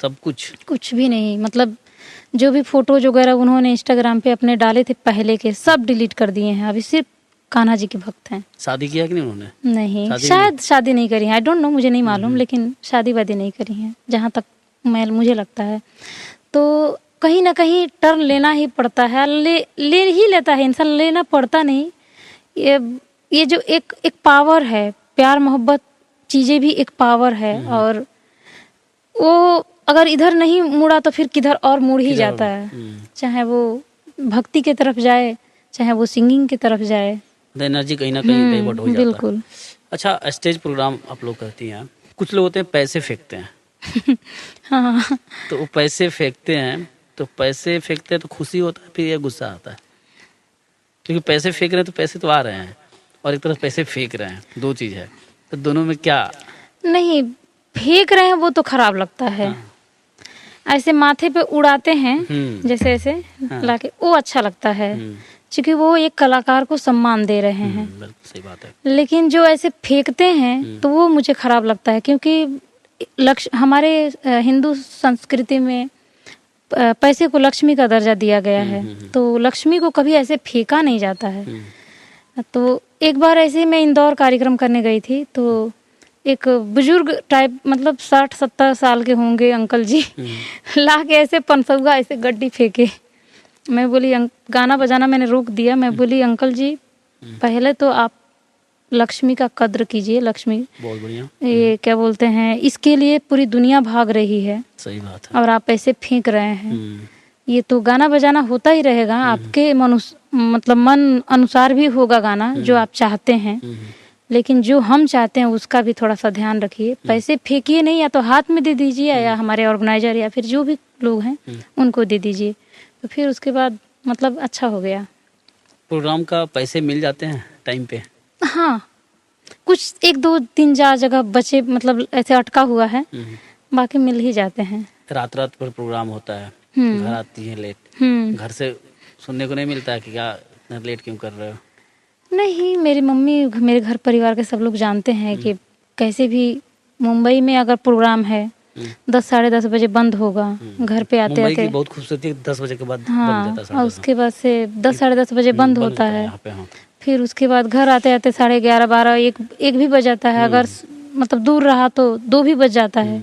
सब कुछ भी नहीं, मतलब जो भी फोटोज वगैरह उन्होंने इंस्टाग्राम पे अपने डाले थे पहले के, सब डिलीट कर दिए हैं। अभी सिर्फ कान्हा जी के भक्त हैं। शादी किया कि नहीं उन्होंने? नहीं, शायद शादी नहीं करी है, आई डोंट नो, मुझे नहीं मालूम, लेकिन शादी वादी नहीं करी है जहाँ तक मुझे लगता है। तो कहीं ना कहीं टर्न लेना ही पड़ता है, ले ही लेता है इंसान, लेना पड़ता नहीं। ये जो एक पावर है, प्यार मोहब्बत चीजें भी एक पावर है, और वो अगर इधर नहीं मुड़ा तो फिर किधर और मुड़ ही जाता है। चाहे वो भक्ति के तरफ जाए, चाहे वो सिंगिंग की तरफ जाए, एनर्जी कहीं ना कहीं डाइवर्ट हो जाता है। बिल्कुल। अच्छा, स्टेज प्रोग्राम आप लोग करती हैं, कुछ लोग होते हैं पैसे फेंकते हैं। हाँ। तो वो पैसे फेंकते हैं, तो पैसे फेंकते हैं तो खुशी होता है फिर या गुस्सा आता है? क्योंकि पैसे फेंक रहे हैं तो पैसे तो आ रहे हैं, और एक तरफ पैसे फेंक रहे हैं, दो चीज है, तो दोनों में क्या? नहीं, फेंक रहे हैं वो तो खराब लगता है। हाँ। ऐसे माथे पे उड़ाते हैं जैसे ऐसे लाके, वो अच्छा लगता है, क्योंकि वो एक कलाकार को सम्मान दे रहे हैं। सही बात है। लेकिन जो ऐसे फेंकते हैं तो वो मुझे खराब लगता है, क्योंकि हमारे हिंदू संस्कृति में पैसे को लक्ष्मी का दर्जा दिया गया है, तो लक्ष्मी को कभी ऐसे फेंका नहीं जाता है। तो एक बार ऐसे मैं इंदौर कार्यक्रम करने गई थी, तो एक बुजुर्ग टाइप, मतलब 60-70 साल के होंगे अंकल जी, ला के ऐसे पनसौगा ऐसे गड्डी फेंके। मैं बोली, गाना बजाना मैंने रोक दिया, मैं बोली अंकल जी पहले तो आप लक्ष्मी का कद्र कीजिए। लक्ष्मी बहुत बढ़िया, ये क्या बोलते हैं, इसके लिए पूरी दुनिया भाग रही है। सही बात है। और आप ऐसे फेंक रहे हैं, ये तो गाना बजाना होता ही रहेगा, आपके मतलब मन अनुसार भी होगा गाना जो आप चाहते हैं, लेकिन जो हम चाहते हैं उसका भी थोड़ा सा ध्यान रखिए। पैसे फेंकिए नहीं, या तो हाथ में दे दीजिए या हमारे ऑर्गेनाइजर या फिर जो भी लोग हैं उनको दे दीजिए, तो फिर उसके बाद मतलब अच्छा हो गया। प्रोग्राम का पैसे मिल जाते हैं टाइम पे? हाँ, कुछ 1 2 3 4 जगह बचे, मतलब ऐसे अटका हुआ है, बाकी मिल ही जाते हैं। रात रात पर प्रोग्राम होता है, घर आती है लेट, घर से सुनने को नहीं मिलता है कि क्या इतना लेट क्यों कर रहे हो? नहीं, मेरी मम्मी, मेरे घर परिवार के सब लोग जानते हैं कि कैसे भी मुंबई में अगर प्रोग्राम है 10 साढ़े 10 बजे बंद होगा। घर पे आते मुंबई की आते बहुत खूबसूरती 10 बजे के बाद बंद हाँ, जाता है, और उसके बाद से 10 साढ़े 10 बजे बंद होता है। यहाँ पे। हाँ, फिर उसके बाद घर आते आते 11:30 12 एक भी बज जाता है। अगर मतलब दूर रहा तो 2 भी बज जाता है।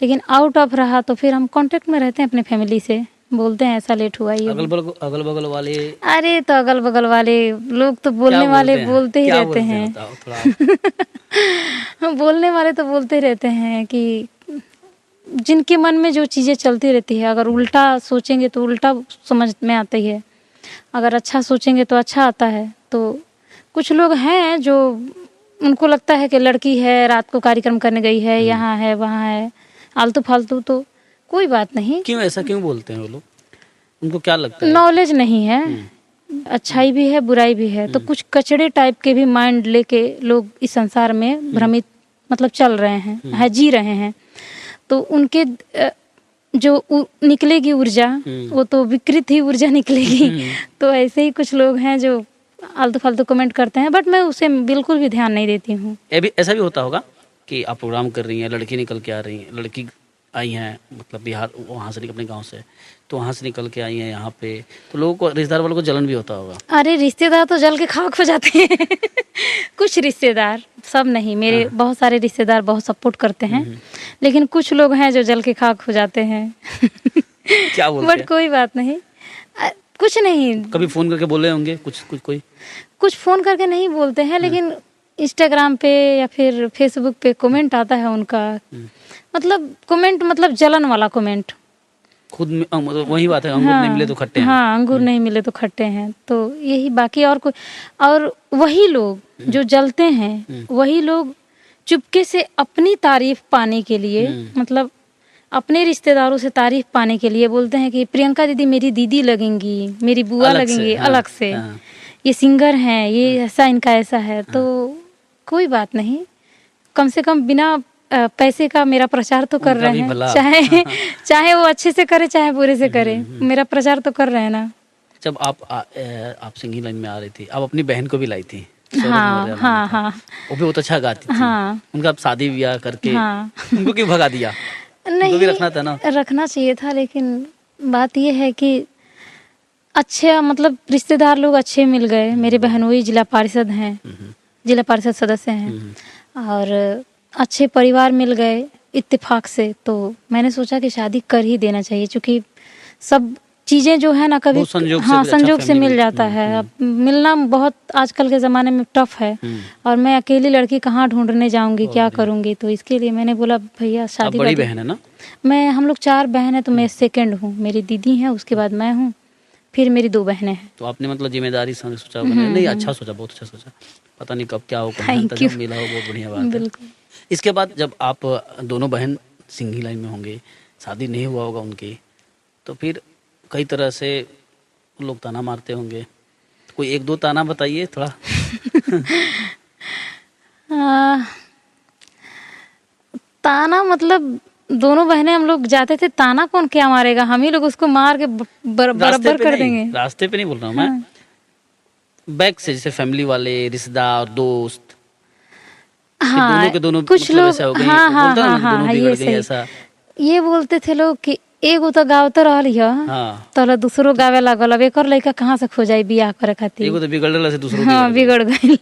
लेकिन आउट ऑफ रहा तो फिर हम कांटेक्ट में रहते हैं अपने फैमिली से, बोलते हैं ऐसा लेट हुआ ये। अगल बगल वाले? अरे तो अगल बगल वाले लोग तो बोलने वाले बोलते ही रहते हैं। बोलने वाले तो बोलते रहते हैं कि जिनके मन में जो चीज़ें चलती रहती है, अगर उल्टा सोचेंगे तो उल्टा समझ में आता ही है, अगर अच्छा सोचेंगे तो अच्छा आता है। तो कुछ लोग हैं जो उनको लगता है कि लड़की है, रात को कार्यक्रम करने गई है, यहाँ है वहाँ है, आलतू फालतू, तो कोई बात नहीं। क्यों ऐसा क्यों बोलते हैं वो लोग? उनको क्या लगता है? नॉलेज नहीं है, अच्छाई भी है बुराई भी है। तो कुछ कचड़े टाइप के भी माइंड लेके लोग इस संसार में भ्रमित मतलब चल रहे हैं, जी रहे हैं। तो उनके जो निकलेगी ऊर्जा वो तो विकृत ही ऊर्जा निकलेगी। तो ऐसे ही कुछ लोग हैं जो आलतू फालतू कमेंट करते हैं, बट मैं उसे बिल्कुल भी ध्यान नहीं देती हूँ। ऐसा भी होता होगा कि आप प्रोग्राम कर रही हैं, लड़की निकल के आ रही है, लड़की आई हैं मतलब बिहार वहाँ से अपने गांव से, तो वहाँ से निकल के आई हैं यहाँ पे, तो लोगों को, रिश्तेदार वालों को जलन भी होता होगा? अरे रिश्तेदार तो जल के खाक हो जाते हैं। कुछ रिश्तेदार, सब नहीं, मेरे बहुत सारे रिश्तेदार बहुत सपोर्ट करते हैं, लेकिन कुछ लोग हैं जो जल के खाक हो जाते हैं। क्या बोलते हैं? बट कोई बात नहीं, कुछ नहीं। कभी फोन करके बोले होंगे कुछ फोन करके नहीं बोलते हैं, लेकिन इंस्टाग्राम पे या फिर फेसबुक पे कमेंट आता है उनका, मतलब कमेंट मतलब जलन वाला कमेंट। खुद में वही बात है, अंगूर नहीं मिले तो खट्टे हैं। हाँ, अंगूर नहीं मिले तो खट्टे हैं, तो यही, बाकी और कोई। और वही लोग जो जलते हैं, वही लोग चुपके से अपनी तारीफ पाने के लिए, मतलब अपने रिश्तेदारों से तारीफ पाने के लिए बोलते हैं कि प्रियंका दीदी मेरी दीदी लगेंगी, मेरी बुआ लगेंगी, अलग से, ये सिंगर हैं, ये ऐसा, इनका ऐसा है। तो कोई बात नहीं, कम से कम बिना पैसे का मेरा प्रचार तो कर रहे हैं, चाहे वो अच्छे से करे चाहे बुरे से करे, मेरा प्रचार तो कर रहे हैं ना। जब आप सिंगिंग लाइन में आ रही थी, आप अपनी बहन को भी लाई थी? हाँ हाँ हाँ, वो भी बहुत अच्छा गाती थी। हाँ, उनका आप शादी ब्याह करके उनको क्यों भगा दिया? नहीं, भी रखना था ना? रखना चाहिए था, लेकिन बात ये है कि अच्छे मतलब रिश्तेदार लोग अच्छे मिल गए। मेरे बहनोई जिला पार्षद हैं, जिला पार्षद सदस्य हैं, और अच्छे परिवार मिल गए इत्तेफाक से। तो मैंने सोचा कि शादी कर ही देना चाहिए, क्योंकि सब चीजें जो है ना कभी संजोग से मिल जाता है। अब मिलना बहुत आजकल के ज़माने में टफ है, और मैं अकेली लड़की कहाँ ढूंढने जाऊंगी, क्या करूंगी। तो इसके लिए मैंने बोला भैया शादी। बड़ी बहन है ना? हम लोग 4 बहन हैं, तो मैं सेकंड हूँ, मेरी दीदी है, उसके बाद मैं हूँ, फिर मेरी 2 बहनें हैं। तो आपने मतलब जिम्मेदारी सोचा? नहीं, अच्छा सोचा, बहुत अच्छा सोचा। पता नहीं कब क्या हो, जब मिला हो, बहुत बढ़िया बात है। इसके बाद जब आप दोनों बहन सिंगिंग लाइन में होंगे, शादी नहीं हुआ होगा उनकी, तो फिर कई तरह से लोग ताना मारते होंगे, कोई 1 2 ताना बताइए थोड़ा। ताना मतलब दोनों बहनें हम लोग जाते थे, ताना कौन क्या मारेगा, हम ही लोग उसको मार के बराबर कर देंगे। रास्ते पे नहीं बोल रहा हूँ मैं, बैक से, जैसे फैमिली वाले, रिश्तेदार, दोस्त। हाँ, दोनों कुछ मतलब लोग, ऐसा हो गई, हाँ हाँ हाँ हाँ, ये सही, ऐसा ये बोलते थे लोग कि एगो तो गावत रहल हाँ, तो दूसरो गावे लागल, अब एकर लड़का कहाँ से खोजाई बियाह करे खातिर, एगो तो बिगड़ल से दूसरो बिगड़ गई।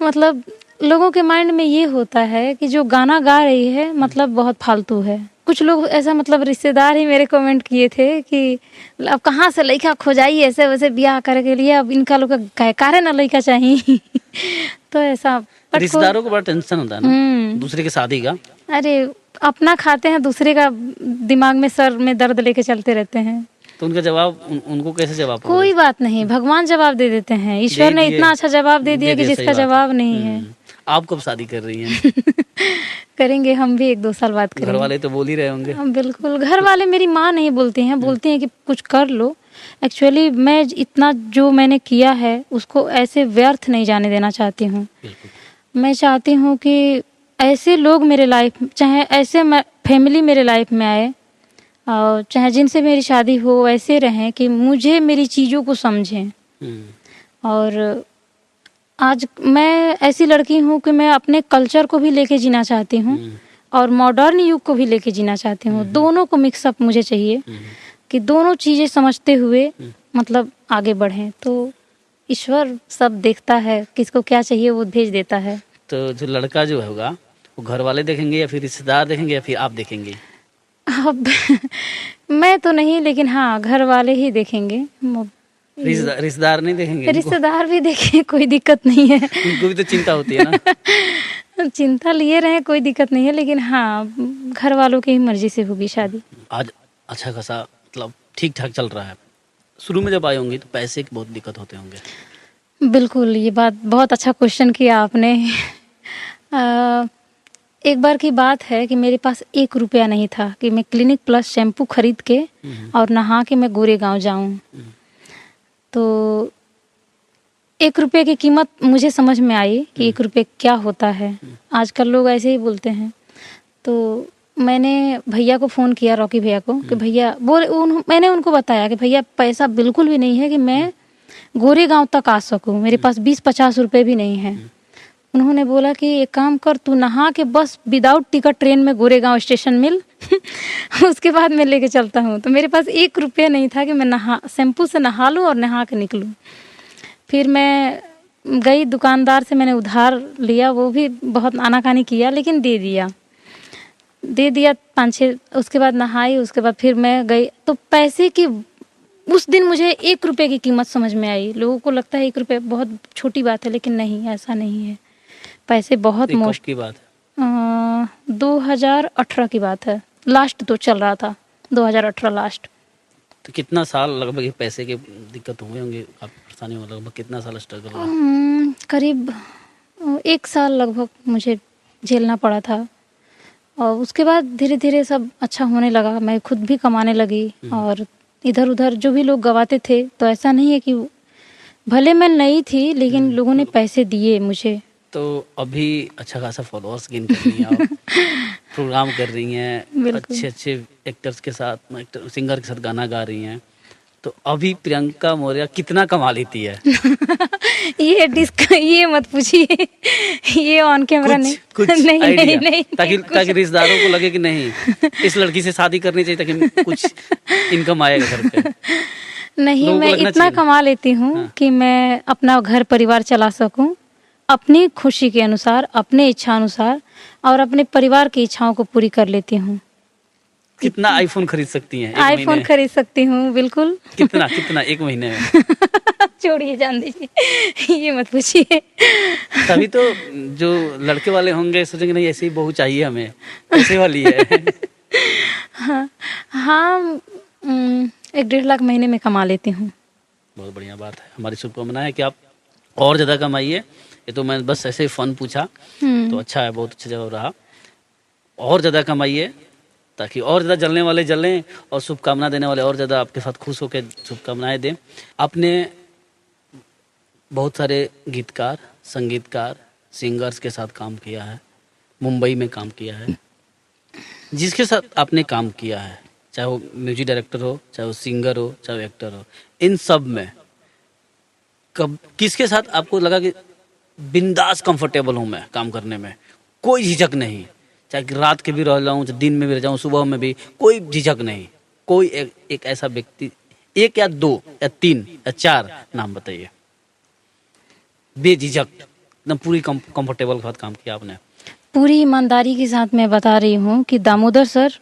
मतलब लोगों के माइंड में ये होता है कि जो गाना गा रही है मतलब बहुत फालतू है। कुछ लोग ऐसा, मतलब रिश्तेदार ही मेरे कमेंट किए थे कि अब कहाँ से लड़का खोजाई ऐसे वैसे बियाह करे के लिए, अब इनका लोग कारे ना लड़का चाहिए। तो ऐसा रिश्तेदारों को बड़ा टेंशन होता है ना दूसरे की शादी का। अरे अपना खाते हैं, दूसरे का दिमाग में, सर में दर्द लेके चलते रहते हैं। तो उनका जवाब उनको कैसे जवाब कोई बात नहीं, भगवान जवाब दे देते हैं। ईश्वर ने दिए, इतना अच्छा जवाब दे दिया कि सही जिसका बात है। जवाब नहीं है। आप कब शादी कर रही हैं? करेंगे हम भी 1-2 साल बाद घर करेंगे। वाले तो बोल ही रहे होंगे। हाँ, बिल्कुल। घर वाले, मेरी माँ नहीं बोलती हैं, बोलती हैं कि कुछ कर लो। एक्चुअली मैं इतना जो मैंने किया है उसको ऐसे व्यर्थ नहीं जाने देना चाहती हूँ। बिल्कुल। मैं चाहती हूँ कि ऐसे लोग मेरे लाइफ, चाहे ऐसे फैमिली मेरे लाइफ में आए और चाहे जिनसे मेरी शादी हो ऐसे रहें कि मुझे मेरी चीज़ों को समझें। और आज मैं ऐसी लड़की हूँ कि मैं अपने कल्चर को भी लेके जीना चाहती हूँ और मॉडर्न युग को भी लेके जीना चाहती हूँ। दोनों को मिक्सअप मुझे चाहिए कि दोनों चीज़ें समझते हुए मतलब आगे बढ़ें। तो ईश्वर सब देखता है, किसको क्या चाहिए वो भेज देता है। तो जो लड़का जो होगा वो घर वाले देखेंगे या फिर रिश्तेदार देखेंगे या फिर आप देखेंगे? अब मैं तो नहीं, लेकिन हाँ घर वाले ही देखेंगे। रिश्तेदार नहीं देखेंगे? उनको रिश्तेदार भी देखें, कोई दिक्कत नहीं है। उनको भी तो चिंता होती है ना। चिंता लिए रहे, कोई दिक्कत नहीं है, लेकिन हाँ घर वालों की ही मर्जी से होगी शादी। आज अच्छा खासा मतलब ठीक ठाक चल रहा है। शुरू में जब आए होंगे तो पैसे की बहुत दिक्कत होते होंगे। बिल्कुल, ये बात बहुत अच्छा क्वेश्चन किया आपने। एक बार की बात है कि मेरे पास 1 रुपया नहीं था कि मैं क्लिनिक प्लस शैम्पू खरीद के और नहा के मैं गोरेगांव जाऊं। तो 1 रुपये की कीमत मुझे समझ में आई कि 1 रुपये क्या होता है। आजकल लोग ऐसे ही बोलते हैं। तो मैंने भैया को फ़ोन किया, रॉकी भैया को, कि भैया मैंने उनको बताया कि भैया पैसा बिल्कुल भी नहीं है कि मैं गोरेगांव तक आ सकूं, मेरे पास 20-50 रुपये भी नहीं है। उन्होंने बोला कि एक काम कर, तू नहा के बस विदाउट टिकट ट्रेन में गोरेगांव स्टेशन मिल उसके बाद मैं लेके चलता हूँ। तो मेरे पास 1 रुपया नहीं था कि मैं शैम्पू से नहा लूँ और नहा के निकलूँ। फिर मैं गई दुकानदार से, मैंने उधार लिया, वो भी बहुत आनाकानी किया लेकिन दे दिया 5-6। उसके बाद नहाई, उसके बाद फिर मैं गई। तो पैसे की उस दिन मुझे 1 रुपये की कीमत समझ में आई। लोगों को लगता है 1 रुपये बहुत छोटी बात है, लेकिन नहीं, ऐसा नहीं है। पैसे बहुत मोस्ट की बात है। 2018 की बात है, लास्ट तो चल रहा था 2018 लास्ट। तो कितना साल लगभग पैसे के दिक्कत हुए होंगे, काफी परेशानी हुआ, लगभग कितना साल स्ट्रगल रहा? करीब 1 साल लगभग मुझे झेलना पड़ा था। और उसके बाद धीरे धीरे सब अच्छा होने लगा, मैं खुद भी कमाने लगी। और इधर उधर जो भी लोग गवाते थे, तो ऐसा नहीं है कि भले मैं नई थी लेकिन लोगों ने पैसे दिए मुझे। तो अभी अच्छा खासा फॉलोअर्स गेन कर रही हैं आप, प्रोग्राम कर रही हैं, अच्छे एक्टर्स के साथ, सिंगर के साथ गाना गा रही हैं। तो अभी प्रियंका मौर्य कितना कमा लेती है? ये मत पूछिए, ये ऑन कैमरा नहीं। कुछ नहीं, ताकि रिश्तेदारों को लगे कि नहीं इस लड़की से शादी करनी चाहिए ताकि कुछ इनकम आएगा घर पे। नहीं, मैं इतना कमा लेती हूँ कि मैं अपना घर परिवार चला सकूं अपनी खुशी के अनुसार, अपने इच्छा अनुसार, और अपने परिवार की इच्छाओं को पूरी कर लेती हूँ। कितना आईफोन खरीद सकती हैं? आईफोन खरीद सकती हूँ, बिल्कुल। कितना 1 महीने में? छोड़िए, जान दीजिए, ये मत पूछिए। तभी तो जो लड़के वाले होंगे सोचेंगे नहीं ऐसी ही बहू चाहिए हमें, ऐसे वाली है। हाँ, 1-1.5 लाख महीने में कमा लेती हूँ। बहुत बढ़िया बात है। हमारी शुभकामना है कि आप और ज़्यादा कमाइए। ये तो मैं बस ऐसे ही फन पूछा, तो अच्छा है, बहुत अच्छा जवाब रहा। और ज़्यादा कमाइए ताकि और ज़्यादा जलने वाले जलें और शुभकामना देने वाले और ज़्यादा आपके साथ खुश होकर शुभकामनाएं दें। आपने बहुत सारे गीतकार, संगीतकार, सिंगर्स के साथ काम किया है, मुंबई में काम किया है। जिसके साथ आपने काम किया है, चाहे वो म्यूजिक डायरेक्टर हो, चाहे वो सिंगर हो, चाहे वो एक्टर हो, इन सब में कब किसके साथ आपको लगा कि बिंदास कंफर्टेबल हूँ मैं काम करने में, कोई झिझक नहीं, चाहे रात के भी रह जाऊँ, चाहे दिन में भी रह जाऊँ, सुबह में भी कोई झिझक नहीं? कोई एक ऐसा व्यक्ति, 1 या 2 या 3 या 4 नाम बताइए, बेझिझक एकदम पूरी कंफर्टेबल के साथ काम किया आपने। पूरी ईमानदारी के साथ मैं बता रही हूँ कि दामोदर सर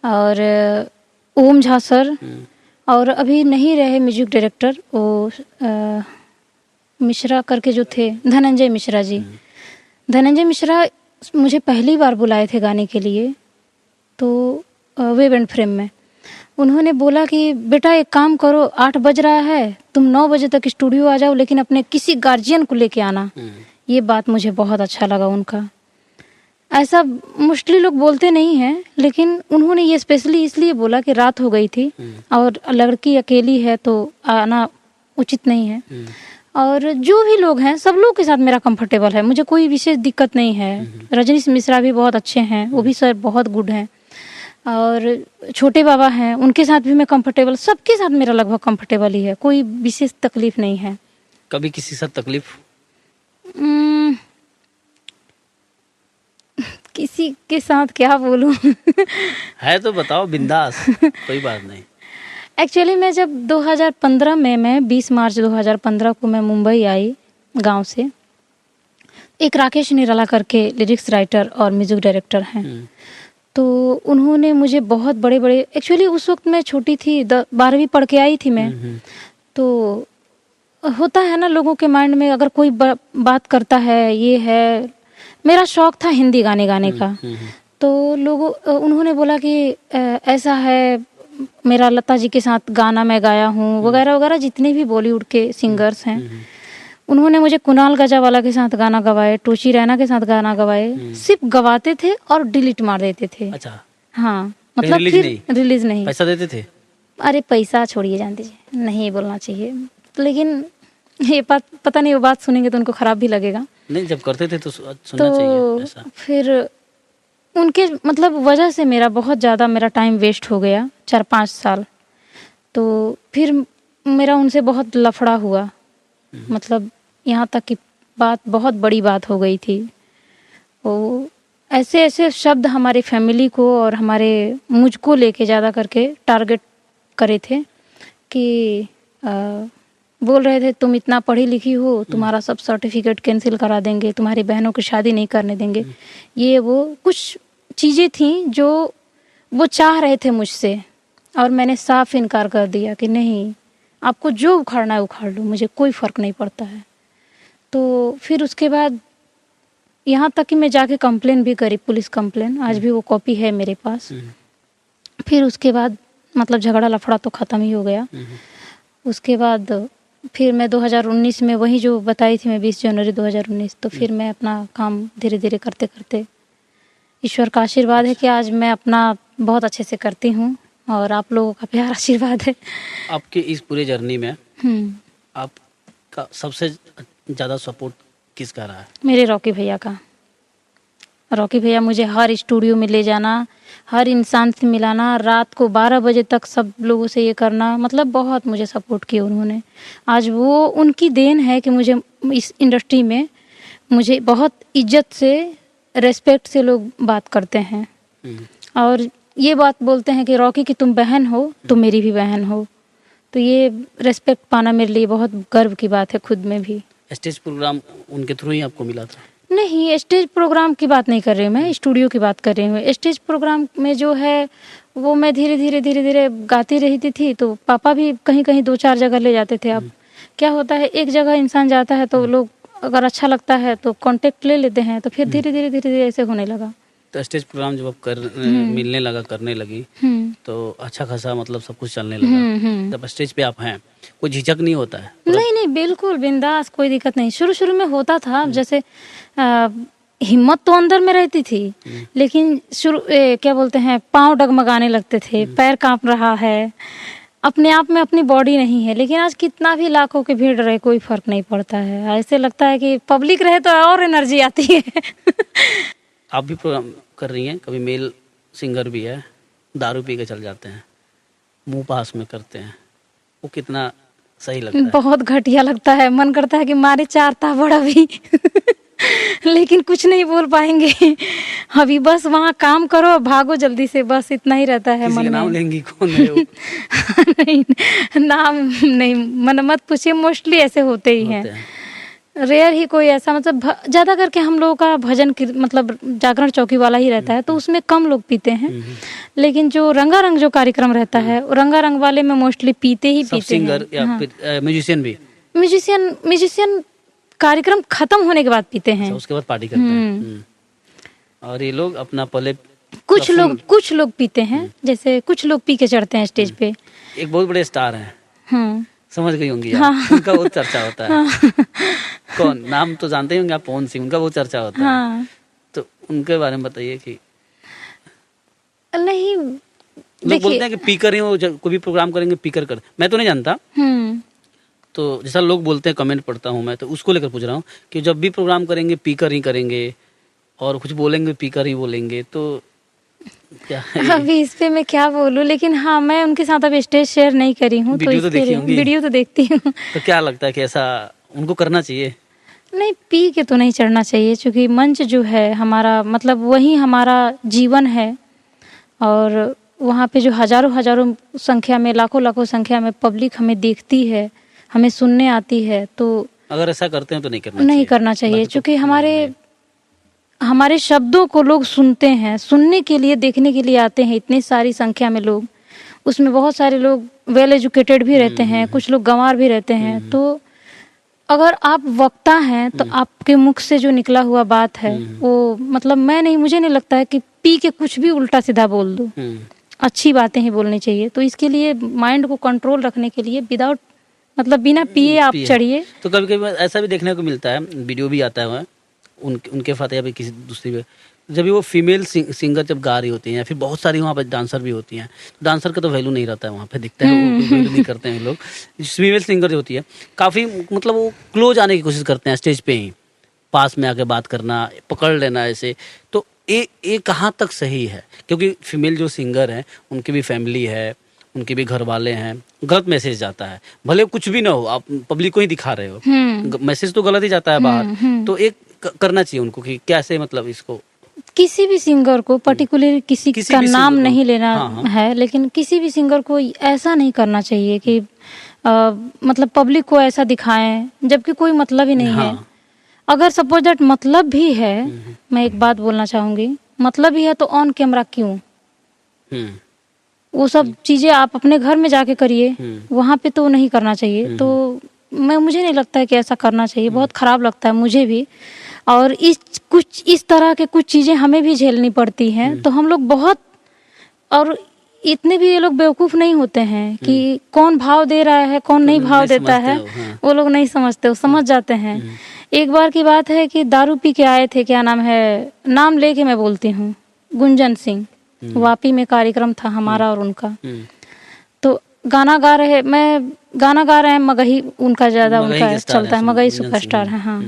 और ओम झा सर, और अभी नहीं रहे म्यूजिक डायरेक्टर, वो मिश्रा करके जो थे, धनंजय मिश्रा जी। धनंजय मिश्रा मुझे पहली बार बुलाए थे गाने के लिए, तो वेव एंड फ्रेम में। उन्होंने बोला कि बेटा एक काम करो, 8 बज रहा है, तुम 9 बजे तक स्टूडियो आ जाओ, लेकिन अपने किसी गार्जियन को लेके आना। ये बात मुझे बहुत अच्छा लगा उनका। ऐसा मोस्टली लोग बोलते नहीं हैं, लेकिन उन्होंने ये स्पेशली इसलिए बोला कि रात हो गई थी और लड़की अकेली है तो आना उचित नहीं है। और जो भी लोग हैं सब लोग के साथ मेरा कंफर्टेबल है, मुझे कोई विशेष दिक्कत नहीं है। रजनीश मिश्रा भी बहुत अच्छे हैं, वो भी सर बहुत गुड हैं। और छोटे बाबा हैं, उनके साथ भी मैं कंफर्टेबल, सबके साथ मेरा लगभग कंफर्टेबल ही है, कोई विशेष तकलीफ नहीं है। कभी किसी साथ तकलीफ? किसी के साथ क्या बोलूं? है तो बताओ बिंदास, कोई बात नहीं। एक्चुअली मैं जब 2015 में, मैं 20 मार्च 2015 को मैं मुंबई आई गांव से। एक राकेश निराला करके लिरिक्स राइटर और म्यूजिक डायरेक्टर हैं, तो उन्होंने मुझे बहुत बड़े बड़े, एक्चुअली उस वक्त मैं छोटी थी, 12वीं पढ़ के आई थी मैं। तो होता है ना लोगों के माइंड में, अगर कोई बात करता है, ये है, मेरा शौक था हिंदी गाने गाने का। तो उन्होंने बोला कि ऐसा है, मेरा लता जी के साथ गाना मैं गाया हूँ वगैरह वगैरह, जितने भी बॉलीवुड के सिंगर्स हैं। उन्होंने मुझे कुणाल गजावाला के साथ गाना गवाए, टोची रैना के साथ गाना गवाए। सिर्फ गवाते थे और डिलीट मार देते थे। अच्छा। हाँ, मतलब फिर रिलीज नहीं। पैसा देते थे? अरे पैसा छोड़िए, जान दीजिए, नहीं बोलना चाहिए। लेकिन ये बात पता नहीं, वो बात सुनेंगे तो उनको खराब भी लगेगा। नहीं, जब करते थे तो सुनना चाहिए ऐसा। फिर उनके मतलब वजह से मेरा बहुत ज़्यादा मेरा टाइम वेस्ट हो गया, 4-5 साल। तो फिर मेरा उनसे बहुत लफड़ा हुआ, मतलब यहाँ तक कि बात बहुत बड़ी बात हो गई थी। वो ऐसे ऐसे शब्द हमारे फैमिली को और हमारे मुझको लेके ज़्यादा करके टारगेट करे थे कि बोल रहे थे तुम इतना पढ़ी लिखी हो, तुम्हारा सब सर्टिफिकेट कैंसिल करा देंगे, तुम्हारी बहनों की शादी नहीं करने देंगे। ये वो कुछ चीज़ें थी जो वो चाह रहे थे मुझसे, और मैंने साफ इनकार कर दिया कि नहीं, आपको जो उखाड़ना है उखाड़ लो, मुझे कोई फ़र्क नहीं पड़ता है। तो फिर उसके बाद यहाँ तक कि मैं जाके कंप्लेन भी करी, पुलिस कंप्लेन, आज भी वो कॉपी है मेरे पास। फिर उसके बाद मतलब झगड़ा लफड़ा तो ख़त्म ही हो गया। उसके बाद फिर मैं 2019 में, वही जो बताई थी मैं, 20 जनवरी 2019, तो फिर मैं अपना काम धीरे धीरे करते करते, ईश्वर का आशीर्वाद है कि आज मैं अपना बहुत अच्छे से करती हूँ, और आप लोगों का प्यार आशीर्वाद है। आपके इस पूरे जर्नी में आपका सबसे ज़्यादा सपोर्ट किसका रहा है? मेरे रॉकी भैया का। रॉकी भैया मुझे हर स्टूडियो में ले जाना, हर इंसान से मिलाना, रात को 12 बजे तक सब लोगों से ये करना, मतलब बहुत मुझे सपोर्ट किया उन्होंने। आज वो उनकी देन है कि मुझे इस इंडस्ट्री में मुझे बहुत इज्जत से, रेस्पेक्ट से लोग बात करते हैं, और ये बात बोलते हैं कि रॉकी की तुम बहन हो तो मेरी भी बहन हो। तो ये रेस्पेक्ट पाना मेरे लिए बहुत गर्व की बात है खुद में भी। स्टेज प्रोग्राम उनके थ्रू ही आपको मिला था? नहीं, स्टेज प्रोग्राम की बात नहीं कर रही हूँ मैं, स्टूडियो की बात कर रही हूँ। स्टेज प्रोग्राम में जो है वो मैं धीरे धीरे गाती रहती थी, तो पापा भी कहीं कहीं 2-4 जगह ले जाते थे। अब क्या होता है, एक जगह इंसान जाता है तो लोग अगर अच्छा लगता है तो कांटेक्ट ले लेते हैं, तो फिर धीरे धीरे ऐसे होने लगा। तो स्टेज प्रोग्राम जब आप मिलने लगा, करने लगी, तो अच्छा खासा मतलब सब कुछ चलने लगा। जब स्टेज पे आप हैं, कोई झिझक नहीं होता है? नहीं, बिल्कुल बिंदास, कोई दिक्कत नहीं। शुरू में होता था, जैसे हिम्मत तो अंदर में रहती थी, लेकिन क्या बोलते हैं, पाँव डगमगाने लगते थे, पैर कांप रहा है, अपने आप में अपनी बॉडी नहीं है। लेकिन आज कितना भी लाखों की भीड़ रहे, कोई फर्क नहीं पड़ता है। ऐसे लगता है कि पब्लिक रहे तो और एनर्जी आती है। आप भी प्रोग्राम कर रही हैं, कभी मेल सिंगर भी है, दारू पी के चल जाते हैं, मुंह पास में करते हैं, वो कितना सही लगता है? बहुत घटिया लगता है, मन करता है कि मारे 4 ताबड़ अभी। लेकिन कुछ नहीं बोल पाएंगे अभी, बस वहाँ काम करो, भागो जल्दी से, बस इतना ही रहता है मन में। नाम लेंगी? कौन है वो? नहीं, नाम नहीं, मन मत पूछिए, मोस्टली ऐसे होते ही हैं। रेयर ही कोई ऐसा, मतलब ज़्यादा करके हम लोगों का भजन मतलब जागरण चौकी वाला ही रहता है, तो उसमें कम लोग पीते हैं। लेकिन जो रंगारंग जो कार्यक्रम रहता है, रंगारंग वाले में मोस्टली पीते ही पीते हैं। सिंगर या फिर म्यूजिशियन भी? म्यूजिशियन कार्यक्रम खत्म होने के बाद पीते हैं। उसके बाद पार्टी करते हैं। और ये लोग अपना पहले कुछ लोग पीते हैं, जैसे कुछ लोग पी के चढ़ते हैं स्टेज पे। एक बहुत बड़े स्टार हैं, हाँ समझ गई होंगी आप। हाँ। उनका बहुत चर्चा होता है। हाँ कौन, नाम तो जानते ही होंगे आप, पवन सिंह, उनका बहुत चर्चा होता है। हाँ। तो उनके बारे में बताइए कि नहीं, लोग बोलते हैं कि पीकर ही वो कोई भी प्रोग्राम करेंगे पीकर कर, मैं तो नहीं जानता। तो जैसा लोग बोलते हैं, कमेंट पढ़ता हूँ मैं, तो उसको लेकर पूछ रहा हूँ कि जब भी प्रोग्राम करेंगे पीकर ही करेंगे और कुछ बोलेंगे पीकर ही बोलेंगे, तो क्या है? अभी इस पे मैं क्या बोलूं, लेकिन हाँ, मैं उनके साथ अभी स्टेज शेयर नहीं करी हूँ। वीडियो तो देखी होंगी। वीडियो तो देखती हूँ। तो क्या लगता है कि ऐसा उनको करना चाहिए? नहीं, पी के तो नहीं चढ़ना चाहिए, क्योंकि मंच जो है हमारा, मतलब वही हमारा जीवन है। और वहाँ पे जो हजारों संख्या में, लाखों संख्या में पब्लिक हमें देखती है, हमें सुनने आती है, तो अगर ऐसा करते हैं तो नहीं करना चाहिए, क्योंकि हमारे शब्दों को लोग सुनते हैं, सुनने के लिए, देखने के लिए आते हैं इतनी सारी संख्या में लोग। उसमें बहुत सारे लोग वेल एजुकेटेड भी रहते हैं, कुछ लोग गंवार भी रहते हैं। तो अगर आप वक्ता हैं तो आपके मुख से जो निकला हुआ बात है वो, मतलब मुझे नहीं लगता है कि पी के कुछ भी उल्टा सीधा बोल दो। अच्छी बातें ही बोलनी चाहिए। तो इसके लिए माइंड को कंट्रोल रखने के लिए बिना पिए आप चढ़िए। तो कभी कभी ऐसा भी देखने को मिलता है, वीडियो भी आता है उनके फाते या किसी दूसरी भी, जब भी वो फीमेल सिंगर जब गा रही होती हैं या फिर बहुत सारी वहाँ पर डांसर भी होती हैं, तो डांसर का तो वैल्यू नहीं रहता है वहाँ पे, दिखता है वो वैल्यू नहीं करते हैं लोग। फीमेल सिंगर जो होती है काफ़ी, मतलब वो क्लोज आने की कोशिश करते हैं स्टेज पे ही, पास में आके बात करना, पकड़ लेना ऐसे। तो ये कहाँ तक सही है? क्योंकि फीमेल जो सिंगर हैं उनकी भी फैमिली है, उनके भी घर वाले हैं, गलत मैसेज जाता है, भले कुछ भी ना हो, आप पब्लिक को ही दिखा रहे हो, मैसेज तो गलत ही जाता है बाहर। तो एक करना चाहिए उनको कि कैसे, मतलब इसको किसी भी सिंगर को पर्टिकुलर किसी का नाम नहीं लेना है, लेकिन किसी भी सिंगर को ऐसा नहीं करना चाहिए कि मतलब पब्लिक को ऐसा दिखाएं जबकि कोई मतलब ही नहीं है। अगर सपोज दैट मतलब भी है, मैं एक बात बोलना चाहूंगी, मतलब ही है तो ऑन कैमरा क्यों? वो सब चीजें आप अपने घर में जाके करिए, वहां पे तो नहीं करना चाहिए। तो मुझे नहीं लगता है कि ऐसा करना चाहिए, बहुत खराब लगता है मुझे भी। और इस तरह के कुछ चीजें हमें भी झेलनी पड़ती हैं। तो हम लोग बहुत, और इतने भी ये लोग बेवकूफ नहीं होते हैं कि कौन भाव दे रहा है कौन नहीं भाव देता है, वो लोग नहीं समझते, वो समझ जाते हैं। एक बार की बात है कि दारू पी के आए थे, क्या नाम है, नाम लेके मैं बोलती हूँ, गुंजन सिंह, वापी में कार्यक्रम था हमारा और उनका। तो गाना गा रहे हैं, मगही उनका ज्यादा उनका चलता है, मगही सुपरस्टार है। हाँ,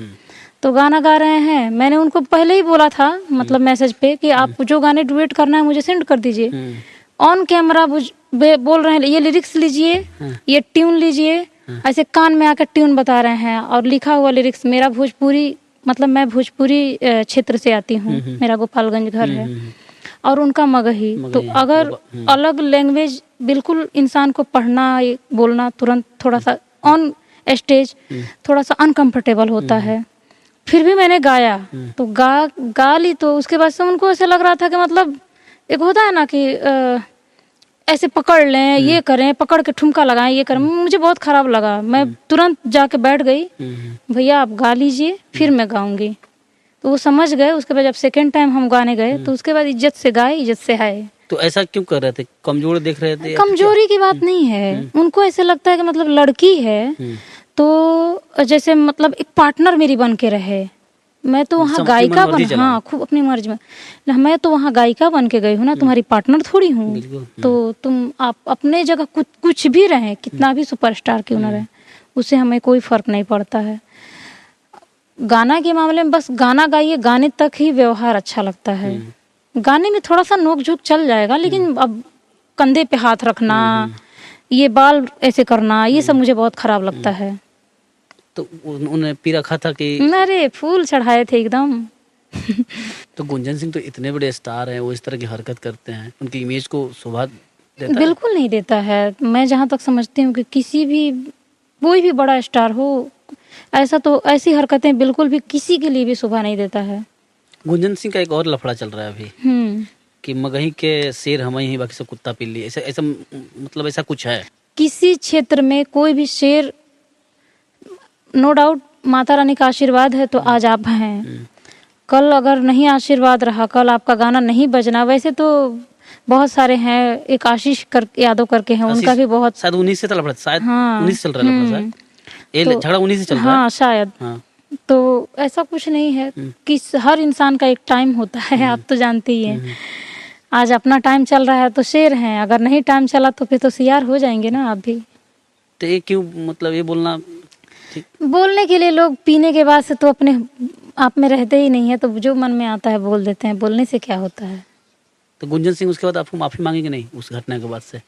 तो गाना गा रहे हैं। मैंने उनको पहले ही बोला था, मतलब मैसेज पे, कि आप जो गाने डुएट करना है मुझे सेंड कर दीजिए। ऑन कैमरा बोल रहे हैं ये लिरिक्स लीजिए, ये ट्यून लीजिए, ऐसे कान में आकर ट्यून बता रहे हैं। और लिखा हुआ लिरिक्स, मेरा भोजपुरी, मतलब मैं भोजपुरी क्षेत्र से आती हूँ, मेरा गोपालगंज घर है, और उनका मगही। तो अगर अलग लैंग्वेज, बिल्कुल इंसान को पढ़ना बोलना तुरंत थोड़ा सा ऑन स्टेज थोड़ा सा अनकंफर्टेबल होता है। फिर भी मैंने गाया, तो गा ली। तो उसके बाद से उनको ऐसा लग रहा था कि, मतलब एक होता है ना कि ऐसे पकड़ लें, ये करें, पकड़ के ठुमका लगाएं, ये करें। मुझे बहुत खराब लगा। मैं तुरंत जाके बैठ गई, भैया आप गा लीजिए, फिर मैं गाऊंगी। तो वो समझ गए। उसके बाद जब सेकेंड टाइम हम गाने गए, तो उसके बाद इज्जत से गाए, इज्जत से आए। तो ऐसा क्यों कर रहे थे? कमजोर देख रहे थे? कमजोरी की बात नहीं है, उनको ऐसे लगता है कि मतलब लड़की है तो जैसे, मतलब एक पार्टनर मेरी बन के रहे। मैं तो वहाँ गायिका हाँ, खूब अपनी मर्जी में, मैं तो वहाँ गायिका बन के गई हूँ ना, तुम्हारी पार्टनर थोड़ी हूँ। तो तुम आप अपने जगह कुछ भी रहे, कितना भी सुपरस्टार क्यों ना रहे, उससे हमें कोई फर्क नहीं पड़ता है। गाना के मामले में बस गाना गाइए, गाने तक ही व्यवहार अच्छा लगता है। गाने में थोड़ा सा नोक झोंक चल जाएगा, लेकिन अब कंधे पे हाथ रखना, ये बाल ऐसे करना, ये सब मुझे बहुत खराब लगता है। तो उन्होंने पी रखा था कि? अरे फूल चढ़ाए थे एकदम। तो गुंजन सिंह तो इतने बड़े स्टार हैं, वो इस तरह की हरकत करते हैं, उनकी इमेज को शोभा देता है? बिल्कुल नहीं देता है। मैं जहाँ तक समझती हूँ कि कोई भी बड़ा स्टार हो, ऐसी हरकतें बिल्कुल भी किसी के लिए भी शोभा नहीं देता है। गुंजन सिंह का एक और लफड़ा चल रहा है अभी कि मगही के शेर हम ही, बाकी सब कुत्ता पिल्ली, ऐसा मतलब ऐसा कुछ है? किसी क्षेत्र में कोई भी शेर, नो डाउट माता रानी का आशीर्वाद है तो आज आप हैं। कल अगर नहीं आशीर्वाद रहा, कल आपका गाना नहीं बजना, वैसे तो बहुत सारे हैं, एक आशीष यादव करके हैं, उनका भी बहुत शायद 19 से लफड़ा, शायद हाँ 19 चल रहा है लफड़ा, शायद ये तो झगड़ा 19 से चल रहा है। हाँ शायद। हाँ। तो ऐसा कुछ नहीं है कि हर इंसान का एक टाइम होता है, आप तो जानते ही हैं। आज अपना टाइम चल रहा है तो शेर हैं, अगर नहीं टाइम चला तो फिर तो सियार हो जाएंगे ना आप भी। तो ये क्यों, मतलब ये बोलना ठीक? बोलने के लिए लोग पीने के बाद से तो अपने आप में रहते ही नहीं है, तो जो मन में आता है बोल देते हैं, बोलने से क्या होता है। तो गुंजन सिंह उसके बाद आपको माफी मांगी कि नहीं उस घटना के बाद से?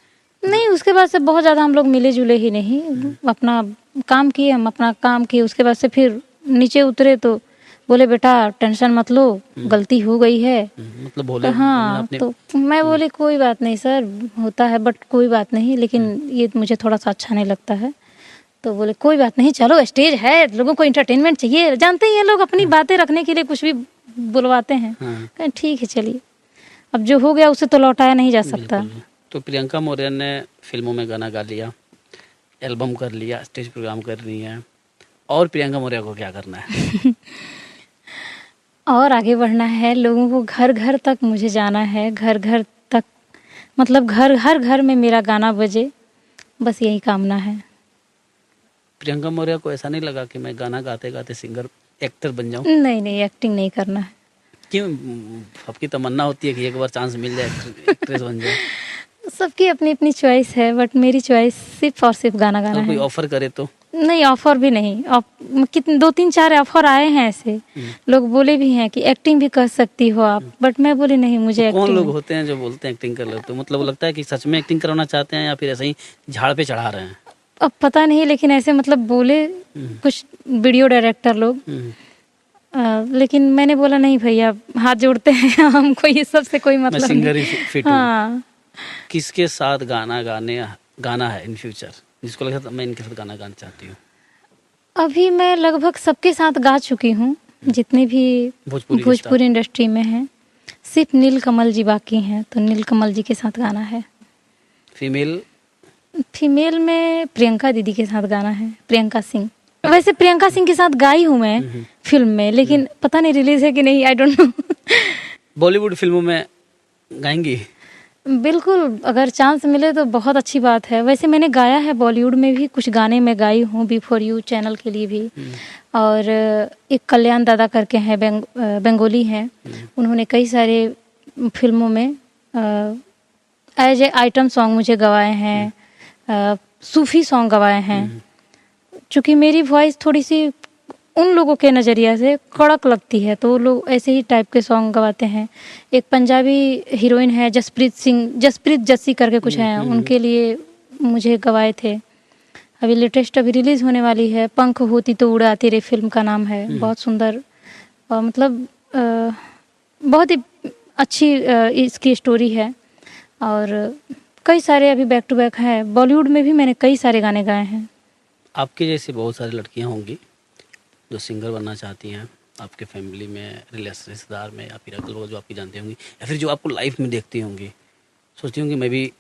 नहीं, उसके बाद से बहुत ज़्यादा हम लोग मिले जुले ही नहीं, अपना काम किए, हम अपना काम किए, उसके बाद से फिर नीचे उतरे तो बोले बेटा टेंशन मत लो, गलती हो गई है। मतलब बोले तो हाँ, अपने तो मैं बोली कोई बात नहीं सर, होता है बट कोई बात नहीं, लेकिन ये मुझे थोड़ा सा अच्छा नहीं लगता है। तो बोले कोई बात नहीं, चलो स्टेज है, लोगों को एंटरटेनमेंट चाहिए, जानते ही हैं लोग अपनी बातें रखने के लिए कुछ भी बुलवाते हैं। कहें ठीक है चलिए, अब जो हो गया उसे तो लौटाया नहीं जा सकता। बिल्कुल। तो प्रियंका मौर्य ने फिल्मों में गाना गा लिया, एल्बम कर लिया, स्टेज प्रोग्राम कर रही है, और प्रियंका मौर्य को क्या करना है? और आगे बढ़ना है, लोगों को घर घर तक मुझे जाना है, घर घर तक, मतलब हर घर में मेरा गाना बजे, बस यही कामना है। प्रियंका मौर्य को ऐसा नहीं लगा कि मैं गाना गाते गाते सिंगर एक्टर बन जाऊं? नहीं नहीं, एक्टिंग नहीं करना है। क्यों? आपकी तमन्ना होती है कि एक बार चांस मिल जाए, एक्ट्रेस बन जाए? सबकी अपनी अपनी चॉइस है, बट मेरी चॉइस सिर्फ और सिर्फ गाना गाना कोई है। ऑफर करे तो? नहीं, ऑफर भी नहीं, कितने 2-3-4 ऑफर आए हैं ऐसे, लोग बोले भी हैं कि एक्टिंग भी कर सकती हो आप, बट मैं बोली नहीं, मुझे तो कौन एक्टिंग लोग होते हैं जो बोलते हैं एक्टिंग कर लो? तो मतलब लगता है कि सच में एक्टिंग कराना चाहते हैं या फिर ऐसे ही झाड़ पे चढ़ा रहे हैं? अब पता नहीं, लेकिन ऐसे मतलब बोले कुछ वीडियो डायरेक्टर लोग। लेकिन मैंने बोला नहीं भैया, हाथ जोड़ते हैं, हमको ये सब से कोई मतलब सिंगर नहीं। ही फिट हूँ। हाँ। किसके साथ गाना है इन फ्यूचर, जिसको लगता है मैं इनके साथ गाना गाना चाहती हूँ? अभी मैं लगभग सबके साथ गा चुकी हूँ, जितने भी भोजपुरी इंडस्ट्री में हैं, सिर्फ नीलकमल जी बाकी हैं, तो नीलकमल जी के साथ गाना है। फीमेल में प्रियंका दीदी के साथ गाना है, प्रियंका सिंह। वैसे प्रियंका सिंह के साथ गाई हूँ मैं फिल्म में, लेकिन पता नहीं रिलीज है कि नहीं, आई डोंट नो। बॉलीवुड फिल्मों में गाएंगी? बिल्कुल, अगर चांस मिले तो बहुत अच्छी बात है। वैसे मैंने गाया है बॉलीवुड में भी, कुछ गाने में गाई हूँ, बिफोर यू चैनल के लिए भी। और एक कल्याण दादा करके हैं, बंगाली हैं, उन्होंने कई सारे फिल्मों में एज ए आइटम सॉन्ग मुझे गवाए हैं, सूफी सॉन्ग गवाए हैं। चूँकि मेरी वॉइस थोड़ी सी उन लोगों के नज़रिया से कड़क लगती है, तो वो लोग ऐसे ही टाइप के सॉन्ग गवाते हैं। एक पंजाबी हीरोइन है जसप्रीत जस्सी करके कुछ हैं, उनके लिए मुझे गवाए थे। अभी लेटेस्ट अभी रिलीज़ होने वाली है, पंख होती तो उड़ा तेरे, फिल्म का नाम है। बहुत सुंदर, और मतलब बहुत ही अच्छी इसकी स्टोरी है। और कई सारे अभी बैक टू बैक हैं, बॉलीवुड में भी मैंने कई सारे गाने गाए हैं। आपके जैसी बहुत सारी लड़कियां होंगी जो सिंगर बनना चाहती हैं, आपके फैमिली में, रिश्तेदार में, या फिर अगल बगल जो आपकी जानती होंगी, या फिर जो आपको लाइफ में देखती होंगी, सोचती होंगी मैं भी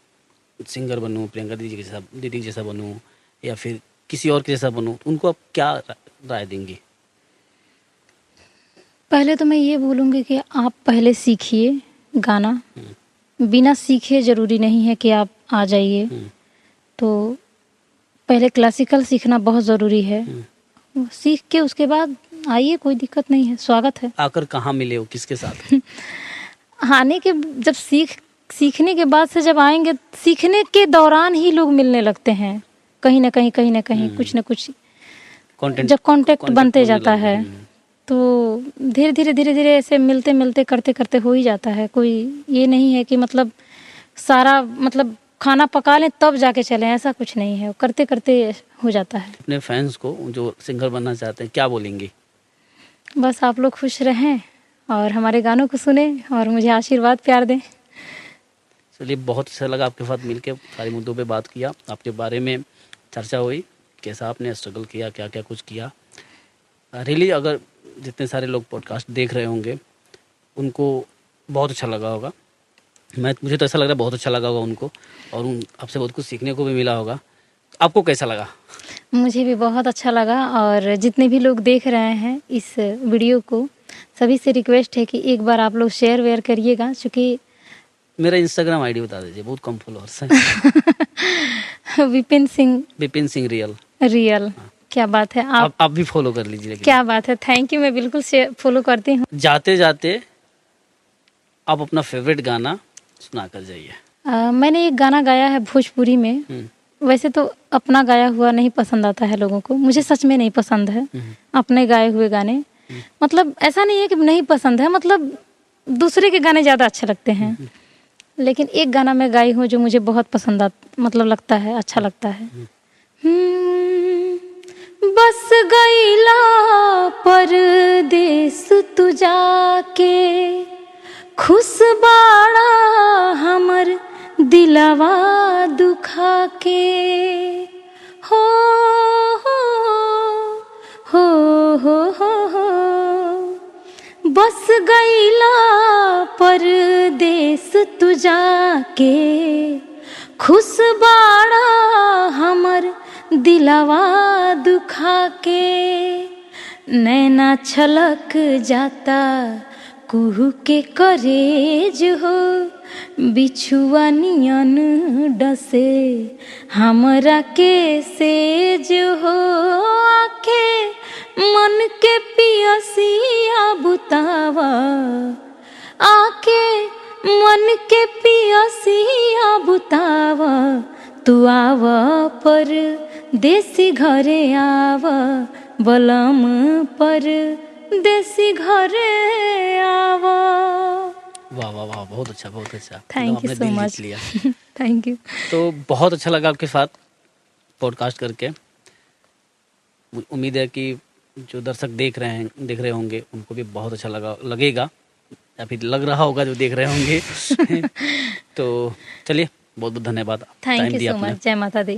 सिंगर बनूं, प्रियंका दीदी जैसा बनूं, या फिर किसी और के जैसा बनूं, उनको आप क्या राय देंगी? पहले तो मैं ये बोलूँगी कि आप पहले सीखिए गाना, बिना सीखे ज़रूरी नहीं है कि आप आ जाइए। तो पहले क्लासिकल सीखना बहुत ज़रूरी है, सीख के उसके बाद आइए, कोई दिक्कत नहीं है, स्वागत है। आकर कहाँ मिले हो, किसके साथ? आने के जब सीखने के बाद से जब आएंगे, सीखने के दौरान ही लोग मिलने लगते हैं, कहीं ना कहीं कुछ ना कुछ जब कांटेक्ट बनते जाता है, तो धीरे धीरे ऐसे मिलते मिलते करते करते हो ही जाता है। कोई ये नहीं है कि मतलब सारा मतलब खाना पका लें तब जाके चलें, ऐसा कुछ नहीं है, करते करते हो जाता है। अपने फैंस को जो सिंगर बनना चाहते हैं क्या बोलेंगे? बस आप लोग खुश रहें और हमारे गानों को सुने और मुझे आशीर्वाद प्यार दें। चलिए, बहुत अच्छा लगा आपके साथ मिलके, सारे मुद्दों पे बात किया, आपके बारे में चर्चा हुई, कैसा आपने स्ट्रगल किया, क्या क्या कुछ किया। रियली अगर जितने सारे लोग पॉडकास्ट देख रहे होंगे उनको बहुत अच्छा लगा होगा। मुझे तो ऐसा लग रहा है बहुत अच्छा लगा होगा उनको, और आपसे बहुत कुछ सीखने को भी मिला होगा। आपको कैसा लगा? मुझे भी बहुत अच्छा लगा, और जितने भी लोग देख रहे हैं इस वीडियो को, सभी से रिक्वेस्ट है कि एक बार आप लोग शेयर वेयर करिएगा, क्योंकि मेरा इंस्टाग्राम आईडी बता दीजिए, बहुत कम फॉलोअर्स हैं। विपिन सिंह विपिन सिंह रियल। रियल। क्या बात है, आप भी फॉलो कर लीजिए। लेकिन क्या बात है, थैंक यू, मैं बिल्कुल फॉलो करती हूँ। जाते जाते आप अपना फेवरेट गाना सुना कर जाइए। मैंने एक गाना गाया है भोजपुरी में। वैसे तो अपना गाया हुआ नहीं पसंद आता है लोगों को, मुझे सच में नहीं पसंद है अपने गाए हुए गाने। मतलब ऐसा नहीं है कि नहीं पसंद है, मतलब दूसरे के गाने ज़्यादा अच्छे लगते हैं। लेकिन एक गाना मैं गाई हूँ जो मुझे बहुत पसंद मतलब लगता है, अच्छा लगता है। बस गईला परदेस तू जाके, खुश बाड़ा हमर दिलवा दुखा के। हो हो हो हो हो हो, बस गईला परदेस तू जाके, खुश बाड़ा हमर दिलवा दुखा के। नैना छलक जाता कुहू के करेज हो, बिछुआ नियन डसे हमरा के सेज हो। आखे मन के पियसिया बुतावा, आके मन के पियसिया बुतावा। तू आव पर देसी घरे आव, बलम पर देसी घरे आव। वाह वाह वाह, बहुत अच्छा बहुत अच्छा। Thank you so much. Thank you. तो बहुत अच्छा लगा आपके साथ पॉडकास्ट करके। उम्मीद है कि जो दर्शक देख रहे होंगे उनको भी बहुत अच्छा लगेगा, या फिर लग रहा होगा जो देख रहे होंगे। तो चलिए, बहुत बहुत धन्यवाद। Thank you so much. जय माता दी।